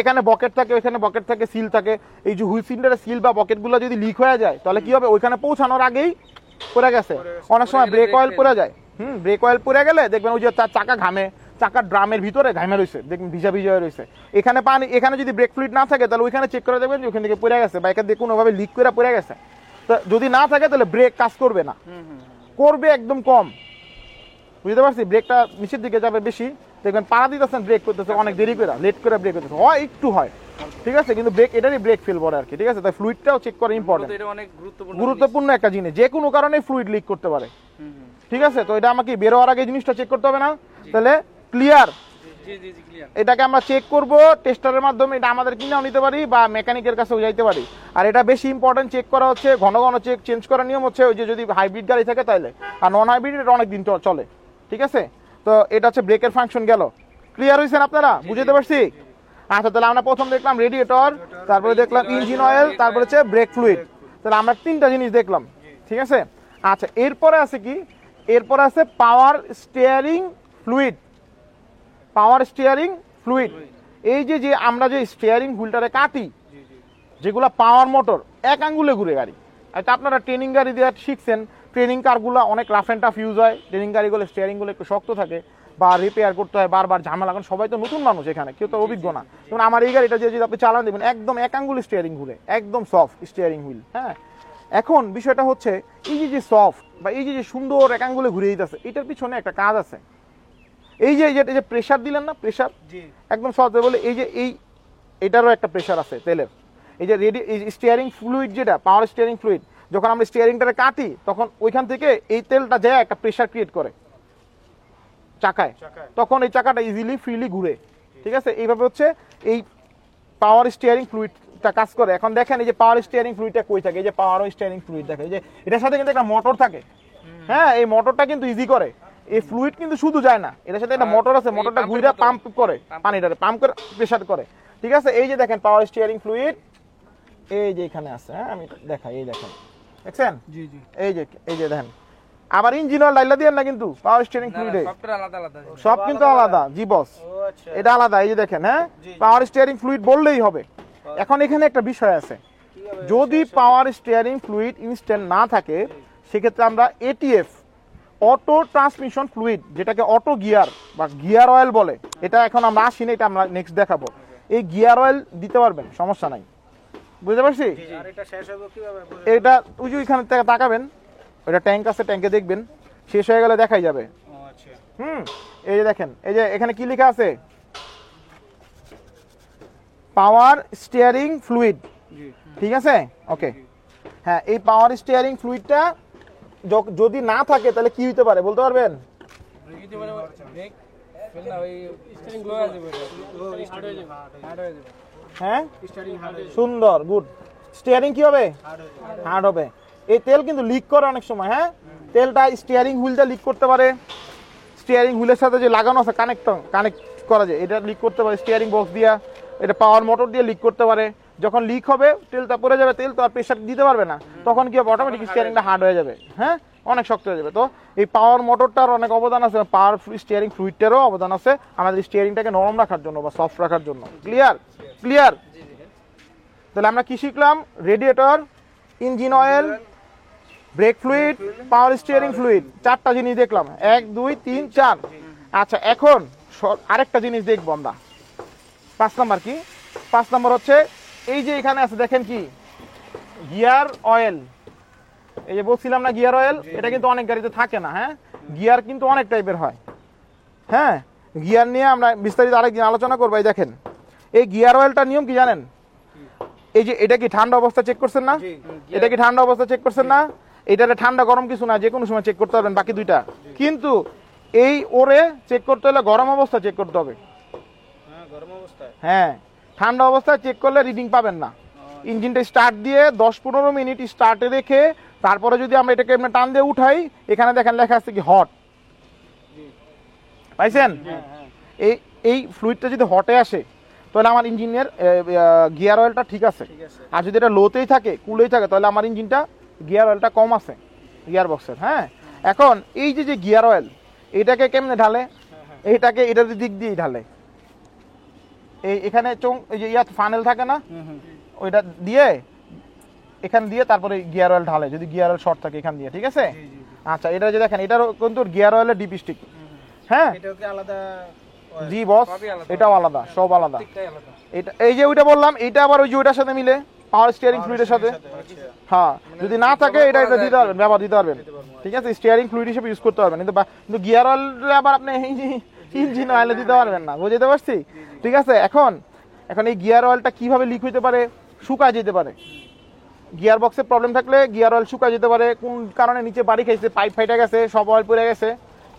এখানে বকেট থাকে, ওইখানে বকেট থাকে, সিল থাকে। এই যে হুইল সিলিন্ডারের সিল বা বকেটগুলো যদি লিক হয়ে যায় তাহলে কি হবে? ওইখানে পৌঁছানোর আগেই পড়ে গেছে। অনেক সময় ব্রেক অয়েল পড়ে যায়। ব্রেক অয়েল পড়ে গেলে দেখবেন ওই যে তার চাকা ঘামে, চাকার ড্রামের ভিতরে ঘামে রয়েছে, দেখবেন ভিজা হয়ে রয়েছে। এখানে পানি, এখানে যদি ব্রেক ফ্লুইড না থাকে তাহলে ওইখানে চেক করে দেখবেন যে ওখান থেকে পড়ে গেছে, বা এখান থেকে কোনোভাবে লিক করে পড়ে গেছে। তো যদি না থাকে তাহলে ব্রেক কাজ করবে না, করবে একদম কম। বুঝতে পারছি? ব্রেকটা নিচের দিকে যাবে বেশি, দেখবেন পাড়া দিতেছেন ব্রেক করতেছে অনেক দেরি করে, লেট করে ব্রেক করতেছে, হয় একটু হয়, ঠিক আছে, কিন্তু ব্রেক এটারই ব্রেক ফেল বলে আর কি। ঠিক আছে, তাই ফ্লুইডটাও চেক করা ইম্পর্টেন্ট, এটা অনেক গুরুত্বপূর্ণ একটা জিনিস। যে কোনো কারণে ফ্লুইড লিক করতে পারে। ঠিক আছে, তো এটা আমাকে বেরোয়ার আগে জিনিসটা চেক করতে হবে না? তাহলে ক্লিয়ার? জি জি জি ক্লিয়ার। এটাকে আমরা চেক করব টেস্টারের মাধ্যমে, এটা আমাদের কিনেও নিতে পারি বা মেকানিকের কাছেও যাইতে পারি। আর এটা বেশি ইম্পর্টেন্ট চেক করা হচ্ছে, ঘন ঘন চেঞ্জ করার নিয়ম হচ্ছে ওই যে যদি হাইব্রিড গাড়ি থাকে তাইলে, আর নন হাইব্রিড এটা অনেক দিন চলে। ঠিক আছে, তো এটা হচ্ছে ব্রেকের ফাংশন গেল। ক্লিয়ার হয়েছেন আপনারা, বুঝতে পারছি? আচ্ছা, তাহলে আমরা প্রথম দেখলাম রেডিয়েটর, তারপরে দেখলাম ইঞ্জিন অয়েল, তারপরে হচ্ছে ব্রেক ফ্লুইড। তাহলে আমরা 3টা জিনিস দেখলাম, ঠিক আছে? আচ্ছা, এরপরে আছে কি? এরপরে আছে power steering fluid. Power steering fluid, এই যে যে আমরা যে স্টিয়ারিং হুইলটারে কাটি, যেগুলো পাওয়ার মোটর, এক আঙ্গুলে ঘুরে গাড়ি। এটা আপনারা ট্রেনিং গাড়ি দিয়ে শিখছেন, ট্রেনিং কারগুলো অনেক রাফ অ্যান্ড টাফ ইউজ হয়, ট্রেনিং গাড়িগুলো স্টিয়ারিংগুলো একটু শক্ত থাকে বা রিপেয়ার করতে হয় বারবার, ঝামেলা। কারণ সবাই তো নতুন মানুষ এখানে, কেউ তো অভিজ্ঞ না। যেমন আমার এই গাড়িটা যদি আপনি চালান দেবেন, একদম এক আঙ্গুলে স্টিয়ারিং ঘুরে, একদম সফট স্টিয়ারিং হুইল। হ্যাঁ, এখন বিষয়টা হচ্ছে এই যে সফট বা এই যে সুন্দর এক আঙ্গুলে ঘুরে দিতেছে, এটার পিছনে একটা কাজ আছে। এই যে প্রেসার দিলেন না, প্রেসার একদম সহজ বলে, এই যে এটারও একটা প্রেসার আছে তেলের। এই যে স্টিয়ারিং ফ্লুইড, যেটা পাওয়ার স্টিয়ারিং ফ্লুইড, যখন আমরা স্টিয়ারিংটাকে কাটি তখন ওইখান থেকে এই তেলটা যায় একটা প্রেসার ক্রিয়েট করে চাকায়, তখন এই চাকাটা ইজিলি ফ্রিলি ঘুরে। ঠিক আছে, এইভাবে হচ্ছে এই পাওয়ার স্টিয়ারিং ফ্লুইডটা কাজ করে। এখন দেখেন এই যে পাওয়ার স্টিয়ারিং ফ্লুইডটা কই থাকে, এই যে পাওয়ার স্টিয়ারিং ফ্লুইড দেখেন, এই যে এটার সাথে কিন্তু একটা মোটর থাকে। হ্যাঁ, এই মোটরটা কিন্তু ইজি করে, এই ফ্লুইড কিন্তু শুধু যায় না, এটার সাথে একটা মোটর আছে, মোটরটা ঘুরে পাম্প করে, পানিটারে পাম্প করে প্রেসার করে। ঠিক আছে, এই যে দেখেন পাওয়ার স্টিয়ারিং ফ্লুইড, এই যে এখানে আছে। হ্যাঁ, আমি দেখাই, এই দেখেন, দেখছেন? জি জি, এই যে দেখেন। আবার ইঞ্জিন অয়েল ডাইলা দিয়েন না কিন্তু পাওয়ার স্টিয়ারিং ফ্লুইডে, সবটা আলাদা আলাদা। সব কিন্তু আলাদা। জি বস, এটা আলাদা। এই যে দেখেন, হ্যাঁ, পাওয়ার স্টিয়ারিং ফ্লুইড বললেই হবে। এখন এখানে একটা বিষয় আছে, যদি পাওয়ার স্টিয়ারিং ফ্লুইড ইনস্ট্যান্ট না থাকে, সেক্ষেত্রে আমরা এটিএফ, অটো ট্রান্সমিশন ফ্লুইড, যেটাকে অটো গিয়ার বা গিয়ার অয়েল বলে, এটা এখন আমরা আসি না, এটা আমরা নেক্সট দেখাবো। এই গিয়ার অয়েল দিতে পারবেন, সমস্যা নাই। বুঝতে পারছি? এটা ওই যে ওইখানে তাকাবেন, ওইটা ট্যাঙ্ক আছে, ট্যাঙ্কে দেখবেন, শেষ হয়ে গেলে দেখাই যাবে। এই যে দেখেন, এই যে এখানে কি লেখা আছে, পাওয়ার স্টিয়ারিং ফ্লুইড। ঠিক আছে, ওকে। হ্যাঁ, এই পাওয়ার স্টিয়ারিং ফ্লুইডটা যদি না থাকে তাহলে কি হইতে পারে বলতে পারবেন? হ্যাঁ, সুন্দর, গুড। স্টিয়ারিং কি হবে? হার্ড হবে। এই তেল কিন্তু লিক করে অনেক সময়। হ্যাঁ, তেলটা স্টিয়ারিং হুইলটা লিক করতে পারে, স্টিয়ারিং হুইলের সাথে যে লাগানো আছে কানেক্ট করা যায়, এটা লিক করতে পারে স্টিয়ারিং বক্স দিয়া, এটা পাওয়ার মোটর দিয়ে লিক করতে পারে। যখন লিক হবে, তেলটা পড়ে যাবে, তেল তো আর প্রেসার দিতে পারবে না, তখন কি হবে, অটোমেটিক স্টিয়ারিংটা হার্ড হয়ে যাবে। হ্যাঁ, অনেক শক্ত হয়ে যাবে। তো এই পাওয়ার মোটরটার অনেক অবদান আছে, পাওয়ার স্টিয়ারিং ফ্লুইডটারও অবদান আছে আমাদের স্টিয়ারিংটাকে নরম রাখার জন্য বা সফট রাখার জন্য। ক্লিয়ার? ক্লিয়ার। তাহলে আমরা কি শিখলাম? Radiator, engine oil, break fluid, power steering fluid, 4টা জিনিস দেখলাম। 1 2 3 4। আচ্ছা, এখন আরেকটা জিনিস দেখবো আমরা। 5 নাম্বার কি? 5 নাম্বার হচ্ছে এই যে এখানে আছে, দেখেন কি, গিয়ার অয়েল। এই যে বলছিলাম না গিয়ার অয়েল, এটা কিন্তু অনেক গাড়িতে থাকে না। হ্যাঁ, গিয়ার কিন্তু অনেক টাইপের হয়। হ্যাঁ, গিয়ার নিয়ে আমরা বিস্তারিত আরেকদিন আলোচনা করবো। এই দেখেন, এই গিয়ার অয়েলটার নিয়ম কি জানেন? এই যে এটা কি ঠান্ডা অবস্থা চেক করছেন না? এটা কি ঠান্ডা অবস্থা চেক করছেন না? এটাতে ঠান্ডা গরম কিছু না, যে কোনো সময় চেক করতে পারবেন বাকি দুইটা। কিন্তু এই ওরে চেক করতে হলে গরম অবস্থা চেক করতে হবে। হ্যাঁ, ঠান্ডা অবস্থায় চেক করলে রিডিং পাবেন না। ইঞ্জিনটা স্টার্ট দিয়ে 10-15 মিনিট স্টার্টে রেখে তারপরে যদি আমরা এটাকে এমনি টান দিয়ে উঠাই, এখানে দেখেন লেখা আছে কি হট। পাইছেন? এই ফ্লুইডটা যদি হটে আসে তাহলে আমার ইঞ্জিনের গিয়ার অয়েলটা ঠিক আছে। আর যদি এটা লোতেই থাকে, কুলেই থাকে, তাহলে আমার ইঞ্জিনটা গিয়ার অয়েলটা কম আছে গিয়ার বক্সের। হ্যাঁ, এখন এই যে গিয়ার অয়েল, এটাকে কেমনে ঢালে? এইটাকে এটার দিক দিয়েই ঢালে। এখানে এই যে ফানেল থাকে না, ওইটা দিয়ে এখান দিয়ে তারপরে গিয়ার অয়েল ঢালে, যদি গিয়ার অয়েল শর্ট থাকে এখান দিয়ে। ঠিক আছে? আচ্ছা, এটা যে দেখেন, এটারও কিন্তু গিয়ার অয়েলের ডিপ স্টিক। হ্যাঁ, জি বস, এটাও আলাদা, সব আলাদা। এটা এই যে ওইটা বললাম, এইটা আবার ওই যে ওইটার সাথে মিলে, পাওয়ার স্টিয়ারিং ফ্লুইডের সাথে। হ্যাঁ, যদি না থাকে এটা দিতে পারবেন, ব্যবহার দিতে পারবেন। ঠিক আছে, স্টিয়ারিং ফ্লুইড হিসেবে ইউজ করতে পারবেন, কিন্তু গিয়ার অয়েল আবার আপনি ইঞ্জিন অয়েলে দিতে পারবেন না। বুঝতে পারছি? ঠিক আছে। এখন এই গিয়ার অয়েলটা কিভাবে লিক হইতে পারে? শুকায় যেতে পারে। গিয়ার বক্সে প্রবলেম থাকলে গিয়ার অয়েল শুকায় যেতে পারে। কোন কারণে নিচে বাড়ি খাইছে, পাইপ ফাইটা গেছে, সব অয়েল পড়ে গেছে,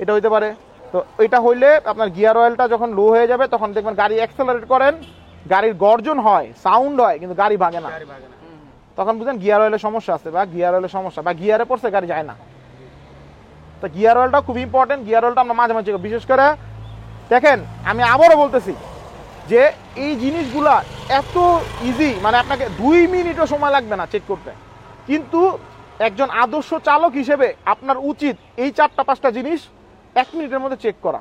এটা হইতে পারে। তো এটা হইলে আপনার গিয়ার অয়েলটা যখন লো হয়ে যাবে তখন দেখবেন গাড়ি অ্যাক্সেলারেট করেন, গাড়ির গর্জন হয়, সাউন্ড হয়, কিন্তু গাড়ি ভাগে না। তখন বুঝেন গিয়ার অয়েলের সমস্যা আছে বা গিয়ার অয়েলের সমস্যা বা গিয়ারে পড়ছে গাড়ি যায় না। তো গিয়ার অয়েলটা খুব ইম্পর্টেন্ট। গিয়ার অয়েলটা আমরা মাঝে মাঝে, বিশেষ করে দেখেন আমি আবারও বলতেছি যে এই জিনিসগুলা এত ইজি, মানে আপনাকে 2 মিনিটও সময় লাগবে না চেক করতে, কিন্তু একজন আদর্শ চালক হিসেবে আপনার উচিত এই 4-5টা জিনিস 1 মিনিটের মধ্যে চেক করা,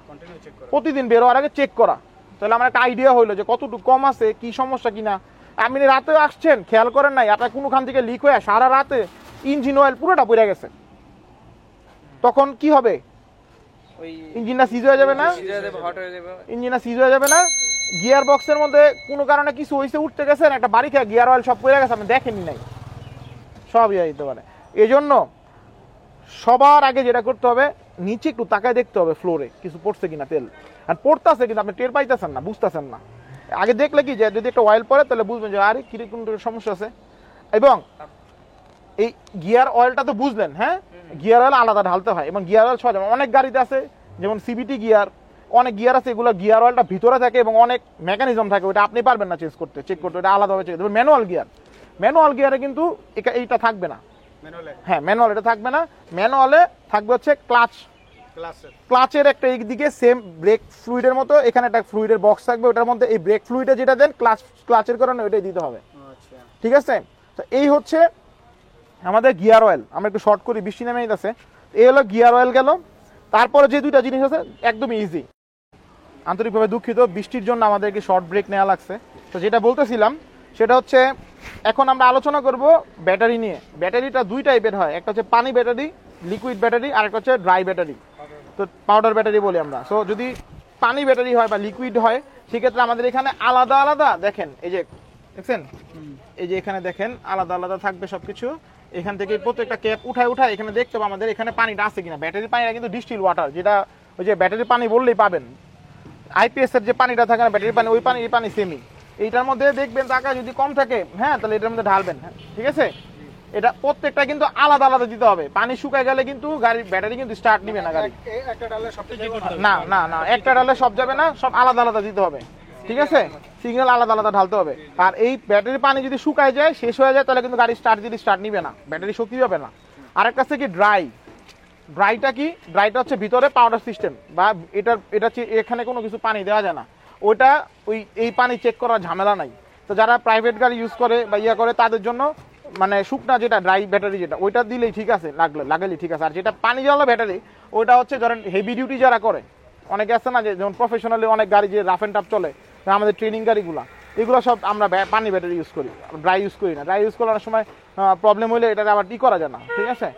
প্রতিদিন বের হওয়ার আগে চেক করা। তাহলে আমার একটা আইডিয়া হইলো যে কতটুকু কম আছে, কি সমস্যা কিনা। আপনি রাতে আসছেন, খেয়াল করেন নাই আপনার কোনোখান থেকে লিক হয়ে সারা রাতে ইঞ্জিন অয়েল পুরোটা পড়ে গেছে, তখন কি হবে? ইঞ্জিনটা সিজ হয়ে যাবে না? ইঞ্জিনটা সিজ হয়ে যাবে না? গিয়ার বক্সের মধ্যে কোনো কারণে কিছু হয়েছে, উঠতে গেছেন, একটা বাড়ি খেয়ে গিয়ার অয়েল সব পড়ে গেছে, আপনি দেখেনি নাই, সব ইয়ে দিতে পারে। এই জন্য সবার আগে যেটা করতে হবে, নিচে একটু তাকায় দেখতে হবে ফ্লোরে কিছু পড়ছে কিনা তেল, আর পড়তেছে কিন্তু আপনি টের পাইতেছেন না, বুঝতেছেন না। আগে দেখলে কি যে যদি একটা অয়েল পড়ে তাহলে বুঝবেন যে আরে কিরকম সমস্যা আছে। এবং এই গিয়ার অয়েলটা তো বুঝলেন, হ্যাঁ, গিয়ার অয়েল আলাদা ঢালতে হয় এবং গিয়ার অয়েল সহজ। অনেক গাড়িতে আছে যেমন সিবিটি গিয়ার, অনেক গিয়ার আছে এগুলো গিয়ার অয়েলটা ভিতরে থাকে এবং অনেক মেকানিজম থাকে, ওটা আপনি পারবেন না চেঞ্জ করতে, চেক করতে, ওটা আলাদাভাবে চেক করতে। ম্যানুয়াল গিয়ারে কিন্তু এইটা থাকবে না, হ্যাঁ ম্যানুয়াল এটা থাকবে না। ম্যানুয়ালে থাকবে হচ্ছে ক্লাচের একটা দিকে সেম ব্রেক ফ্লুইডের মতো, এখানে একটা ফ্লুইডের বক্স থাকবে, ওটার মধ্যে এই ব্রেক ফ্লুইডে যেটা দেন ক্লাচের কারণে ওইটাই দিতে হবে। ঠিক আছে, তো এই হচ্ছে আমাদের গিয়ার অয়েল। আমরা একটু শর্ট করি, বৃষ্টি নেমে যাচ্ছে। এই হলো গিয়ার অয়েল গেল। তারপরে যে দুইটা জিনিস আছে একদমই ইজি। আন্তরিকভাবে দুঃখিত, বৃষ্টির জন্য আমাদেরকে শর্ট ব্রেক নেওয়া লাগছে। তো যেটা বলতেছিলাম সেটা হচ্ছে এখন আমরা আলোচনা করব ব্যাটারি নিয়ে। ব্যাটারিটা 2 টাইপের হয়, একটা হচ্ছে পানি ব্যাটারি, লিকুইড ব্যাটারি, আর একটা হচ্ছে ড্রাই ব্যাটারি, তো পাউডার ব্যাটারি বলি আমরা। সো যদি পানি ব্যাটারি হয় বা লিকুইড হয় সেক্ষেত্রে আমাদের এখানে আলাদা আলাদা, দেখেন এই যে দেখছেন, এই যে এখানে দেখেন আলাদা আলাদা থাকবে সবকিছু। এখান থেকে প্রত্যেকটা ক্যাপ উঠায় এখানে দেখতে হবে আমাদের এখানে পানিটা আছে কিনা। ব্যাটারির পানিটা কিন্তু ডিস্টিল ওয়াটার, যেটা ওই যে ব্যাটারির পানি বললেই পাবেন। আইপিএস এর যে পানিটা থাকে না ব্যাটারির পানি, ওই পানি এই পানি সেমই। এইটার মধ্যে দেখবেন টাকা যদি কম থাকে, হ্যাঁ, তাহলে এটার মধ্যে ঢালবেন, হ্যাঁ, ঠিক আছে। এটা প্রত্যেকটা কিন্তু আলাদা আলাদা দিতে হবে। পানি শুকায় গেলে কিন্তু গাড়ির ব্যাটারি কিন্তু স্টার্ট নিবে না গাড়ি। না না না, একটা ডালে সব যাবে না, সব আলাদা আলাদা দিতে হবে, ঠিক আছে। সিগন্যাল আলাদা আলাদা ঢালতে হবে। আর এই ব্যাটারির পানি যদি শুকায় যায়, শেষ হয়ে যায়, তাহলে কিন্তু গাড়ি স্টার্ট নিবে না, ব্যাটারি শক্তি পাবে না। আরেকটা হচ্ছে কি ড্রাইটা কি? ড্রাইটা হচ্ছে ভিতরে পাউডার সিস্টেম, বা এটা এখানে কোনো কিছু পানি দেওয়া যায় না, ওইটা এই পানি চেক করার ঝামেলা নাই। তো যারা প্রাইভেট গাড়ি ইউজ করে বা ইয়া করে তাদের জন্য মানে শুকনা যেটা ড্রাই ব্যাটারি যেটা, ওইটা দিলেই ঠিক আছে, লাগালেই ঠিক আছে। আর যেটা পানি জ্বালা ব্যাটারি, ওইটা হচ্ছে ধরেন হেভি ডিউটি যারা করে, অনেকে আছে না যে যেমন প্রফেশনালি অনেক গাড়ি যে রাফ এন্ড টাফ চলে, আমাদের ট্রেনিং গাড়িগুলো, এগুলো সব আমরা পানি ব্যাটারি ইউজ করি, ড্রাই ইউজ করি না। ড্রাই ইউজ করলে অনেক সময় প্রবলেম হলে এটা আবার করা যায় না, ঠিক আছে।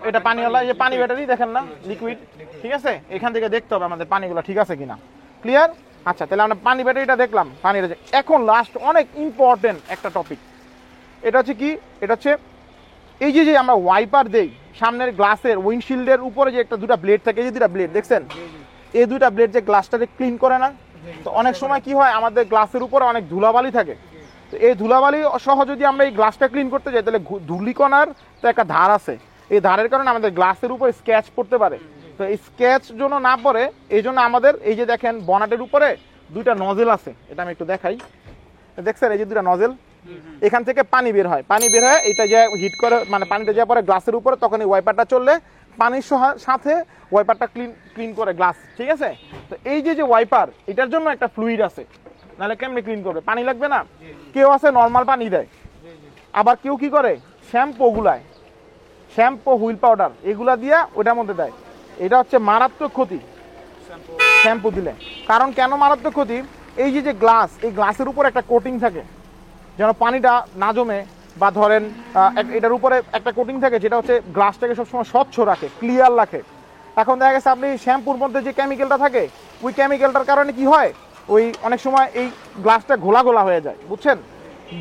এটা পানিওয়ালা, এই যে পানি ব্যাটারি দেখেন না, লিকুইড, ঠিক আছে। এখান থেকে দেখতে হবে আমাদের পানিগুলো ঠিক আছে কিনা, ক্লিয়ার। আচ্ছা, তাহলে আমরা পানি ব্যাটারিটা দেখলাম, পানির। এখন লাস্ট অনেক ইম্পর্টেন্ট একটা টপিক, এটা হচ্ছে কি? এটা হচ্ছে এই যে আমরা ওয়াইপার দেই সামনের গ্লাসের উইন্ডশিল্ডের উপরে, যে একটা দুটা ব্লেড থাকে, এই যে দুটা ব্লেড দেখছেন, এই দুটা ব্লেড যে গ্লাসটাকে ক্লিন করে না, তো অনেক সময় কি হয় আমাদের গ্লাসের উপরে অনেক ধুলাবালি থাকে। তো এই ধুলাবালি সহ যদি আমরা এই গ্লাসটা ক্লিন করতে যাই, তাহলে ধুলিকণার তো একটা ধার আছে, এই ধারের কারণে আমাদের গ্লাসের উপরে স্ক্র্যাচ পড়তে পারে। তো এই স্ক্র্যাচ জন্য না পড়ে এই জন্য আমাদের এই যে দেখেন বনাটের উপরে 2টা নজেল আছে, এটা আমি একটু দেখাই। দেখছেন এই যে 2টা নজেল, এখান থেকে পানি বের হয়, এটা যে হিট করে, মানে পানিটা যাওয়ার পরে গ্লাসের উপরে, তখন এই ওয়াইপারটা চললে পানির সাথে ওয়াইপারটা ক্লিন করে গ্লাস, ঠিক আছে। তো এই যে ওয়াইপার, এটার জন্য একটা ফ্লুইড আছে, নাহলে কেমনে ক্লিন করবে? পানি লাগবে না। কেউ আছে নর্মাল পানি দেয়, আবার কেউ কি করে শ্যাম্পু হুইল পাউডার এগুলা দিয়া ওটার মধ্যে দেয়। এটা হচ্ছে মারাত্মক ক্ষতি শ্যাম্পু দিলে। কারণ কেন মারাত্মক ক্ষতি? এই যে গ্লাস, এই গ্লাসের উপর একটা কোটিং থাকে যেন পানিটা না জমে, বা ধরেন এটার উপরে একটা কোটিং থাকে যেটা হচ্ছে গ্লাসটাকে সবসময় স্বচ্ছ রাখে, ক্লিয়ার রাখে। এখন দেখা গেছে আপনি শ্যাম্পুর মধ্যে যে কেমিক্যালটা থাকে, ওই কেমিক্যালটার কারণে কি হয়, ওই অনেক সময় এই গ্লাসটা ঘোলা হয়ে যায়, বুঝছেন।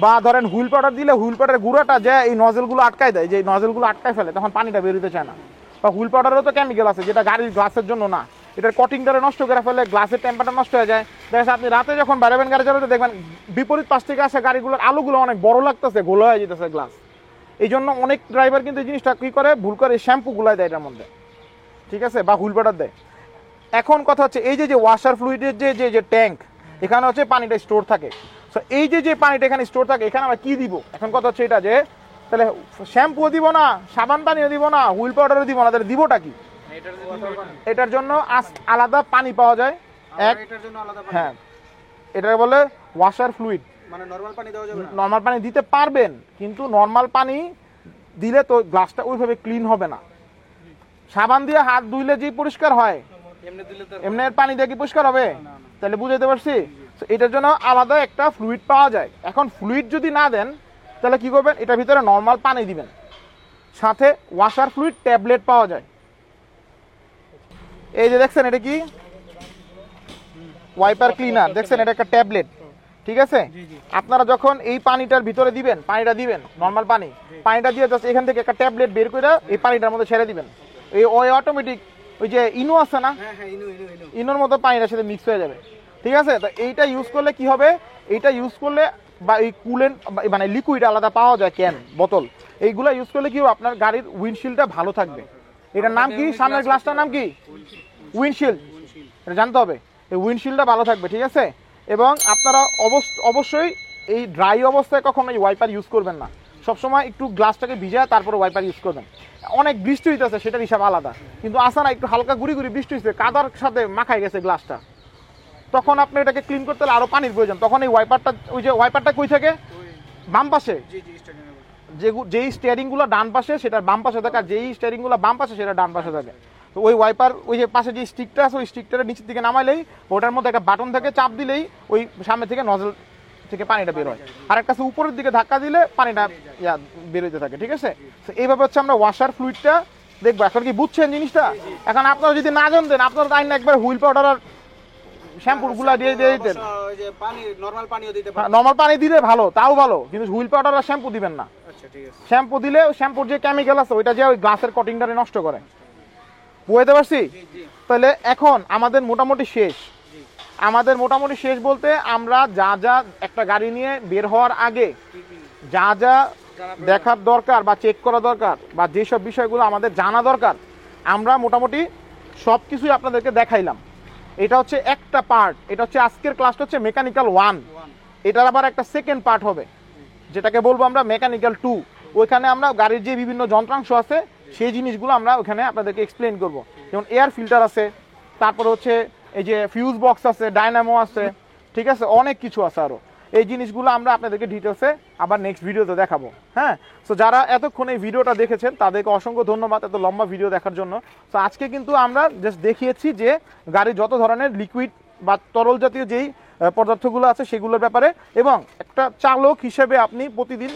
বা ধরেন হুইল পাউডার দিলে হুইল পাউডারের গুঁড়াটা যে এই নজেলগুলো আটকায় দেয়, যে নজেলগুলো আটকায় ফেলে, তখন পানিটা বেরোতে চায় না। বা হুইল পাউডারেরও তো কেমিক্যাল আছে যেটা গাড়ির গ্লাসের জন্য না, এটার কটিংটারে নষ্ট করে ফেলে, গ্লাসের টেম্পারটা নষ্ট হয়ে যায়। দেখা যাচ্ছে আপনি রাতে যখন বেরোবেন গাড়ি চালাতে, দেখবেন বিপরীত পাশ থেকে আসা গাড়িগুলোর আলোগুলো অনেক বড় লাগতেছে, গোলা হয়ে যেতেছে গ্লাস। এই জন্য অনেক ড্রাইভার কিন্তু এই জিনিসটা কি করে, ভুল করে শ্যাম্পু গুলাই দেয় এটার মধ্যে। ঠিক আছে, বা হুইল পাউডার দেয়। এখন কথা হচ্ছে এই যে ওয়াশার ফ্লুইডের যে ট্যাঙ্ক, এখানে হচ্ছে পানিটা স্টোর থাকে। সো এই যে পানিটা এখানে স্টোর থাকে, এখানে আমরা কি দিব? এখন কথা হচ্ছে এটা যে তাহলে শ্যাম্পুও দিব না, সাবান পানিও দিব না, হুইল পাউডারও দিব না, তাহলে দিবটা কি? এটার জন্য আলাদা পানি পাওয়া যায় এক, হ্যাঁ এটা বলে ওয়াশার ফ্লুইড। মানে নরমাল পানি দেওয়া যাবে না? নরমাল পানি দিতে পারবেন, কিন্তু নরমাল পানি দিলে তো গ্লাসটা ওইভাবে ক্লিন হবে না। সাবান দিয়ে হাত ধুইলে যে পরিষ্কার হয়, এমনি পানি দিয়ে কি পরিষ্কার হবে? তাহলে বুঝাইতে পারছি? এটার জন্য আলাদা একটা ফ্লুইড পাওয়া যায়। এখন ফ্লুইড যদি না দেন তাহলে কি করবেন? এটার ভিতরে নরমাল পানি দিবেন, সাথে ওয়াশার ফ্লুইড ট্যাবলেট পাওয়া যায়। এই যে দেখছেন এটা কি ওয়াইপার ক্লিনার, দেখছেন এটা একটা ট্যাবলেট, ঠিক আছে? আপনারা যখন এই পানিটার ভিতরে দিবেন, পানিটা দিবেন নরমাল পানিটা দিয়ে জাস্ট এখান থেকে একটা ট্যাবলেট বের করে এই পানিটার মধ্যে ছেড়ে দিবেন। ওই অটোমেটিক ওই যে ইনো আছে না, ইনোর মতো পানিটার সাথে মিক্স হয়ে যাবে, ঠিক আছে? তো এইটা ইউজ করলে কি হবে? এইটা ইউজ করলে বা এই কুলেন্ট মানে লিকুইড আলাদা পাওয়া যায়, ক্যান, বোতল, এইগুলো ইউজ করলে কি হবে? আপনার গাড়ির উইন্ডশিল্ডটা ভালো থাকবে। এটার নাম কি? সামনের গ্লাসটার নাম কি? উইন্ডশিল্ড। এটা জানতে হবে, এই উইন্ডশিল্ডটা ভালো থাকবে, ঠিক আছে? এবং আপনারা অবশ্যই এই ড্রাই অবস্থায় কখনো এই ওয়াইপার ইউজ করবেন না। সবসময় একটু গ্লাসটাকে ভিজায় তারপরে ওয়াইপার ইউজ করবেন। অনেক বৃষ্টি হইতেছে, সেটার হিসাব আলাদা, কিন্তু আসা না একটু হালকা গুড়ি বৃষ্টি হয়েছে, কাদার সাথে মাখাই গেছে গ্লাসটা, তখন আপনি এটাকে ক্লিন করতে হলে আরো পানির প্রয়োজন। তখন এই ওয়াইপারটা, ওই যে ওয়াইপারটা কই থাকে? বাম পাশে। যেই স্টিয়ারিং গুলো ডান পাশে সেটার বাম পাশে থাকে, আর যেই স্টিয়ারিং গুলো বাম পাশে সেটা ডান পাশে থাকে। তো ওই ওয়াইপার, ওই যে পাশে যে স্টিকটা আছে, ওই স্টিকটা নিচের দিকে নামাইলেই ওটার মধ্যে একটা বাটন থাকে, চাপ দিলেই ওই সামনে থেকে নজল থেকে পানিটা বের হয়। আর একটা উপরের দিকে ধাক্কা দিলে পানিটা বের হইতে থাকে, ঠিক আছে? তো এইভাবে হচ্ছে আমরা ওয়াশার ফ্লুইডটা দেখবো। এখন কি বুঝছেন জিনিসটা? এখন আপনারা যদি না জানতেন, আপনারা তাই না একবার হুইল পাউডার আর শ্যাম্পুর গুলা দিয়ে দিতেন। নরমাল পানি দিলে ভালো, তাও ভালো, কিন্তু হুইল পাউডার আর শ্যাম্পু দিবেন না। শ্যাম্পু দিলে শ্যাম্পুর যে কেমিক্যাল আছে ওইটা যে ওই গ্লাসের কটিংটারে নষ্ট করে। বুঝতে পারছি? তাহলে এখন আমাদের মোটামুটি শেষ বলতে আমরা যা একটা গাড়ি নিয়ে বের হওয়ার আগে যা দেখার দরকার বা চেক করা দরকার বা যেসব বিষয়গুলো আমাদের জানা দরকার, আমরা মোটামুটি সব কিছুই আপনাদেরকে দেখাইলাম। এটা হচ্ছে একটা পার্ট, এটা হচ্ছে আজকের ক্লাসটা হচ্ছে মেকানিক্যাল 1। এটার আবার একটা সেকেন্ড পার্ট হবে, যেটাকে বলবো আমরা মেকানিক্যাল 2। ওইখানে আমরা গাড়ির যে বিভিন্ন যন্ত্রাংশ আছে সেই জিনিসগুলো আমরা ওখানে আপনাদেরকে এক্সপ্লেন করব। যেমন এয়ার ফিল্টার আছে, তারপর হচ্ছে এই যে ফিউজ বক্স আছে, ডায়নামো আছে, ঠিক আছে? অনেক কিছু আছে আরো। এই জিনিসগুলো আমরা আপনাদেরকে ডিটেলসে আবার নেক্সট ভিডিওতে দেখাবো। হ্যাঁ, সো যারা এতক্ষণ এই ভিডিওটা দেখেছেন তাদেরকে অসংখ্য ধন্যবাদ এত লম্বা ভিডিও দেখার জন্য। তো আজকে কিন্তু আমরা জাস্ট দেখিয়েছি যে গাড়ির যত ধরনের লিকুইড বা তরল জাতীয় যেই পদার্থগুলো আছে সেগুলোর ব্যাপারে, এবং একটা চালক হিসেবে আপনি প্রতিদিন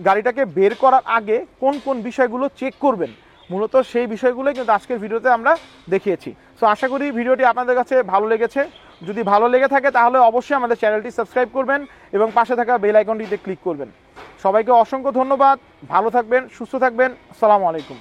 গাড়িটাকে বের করার আগে কোন কোন বিষয়গুলো চেক করবেন, মূলত সেই বিষয়গুলোই কিন্তু আজকের ভিডিওতে আমরা দেখিয়েছি। সো আশা করি ভিডিওটি আপনাদের কাছে ভালো লেগেছে। যদি ভালো লেগে থাকে তাহলে অবশ্যই আমাদের চ্যানেলটি সাবস্ক্রাইব করবেন এবং পাশে থাকা বেল আইকনটিতে ক্লিক করবেন। সবাইকে অসংখ্য ধন্যবাদ, ভালো থাকবেন, সুস্থ থাকবেন, আসসালামু আলাইকুম।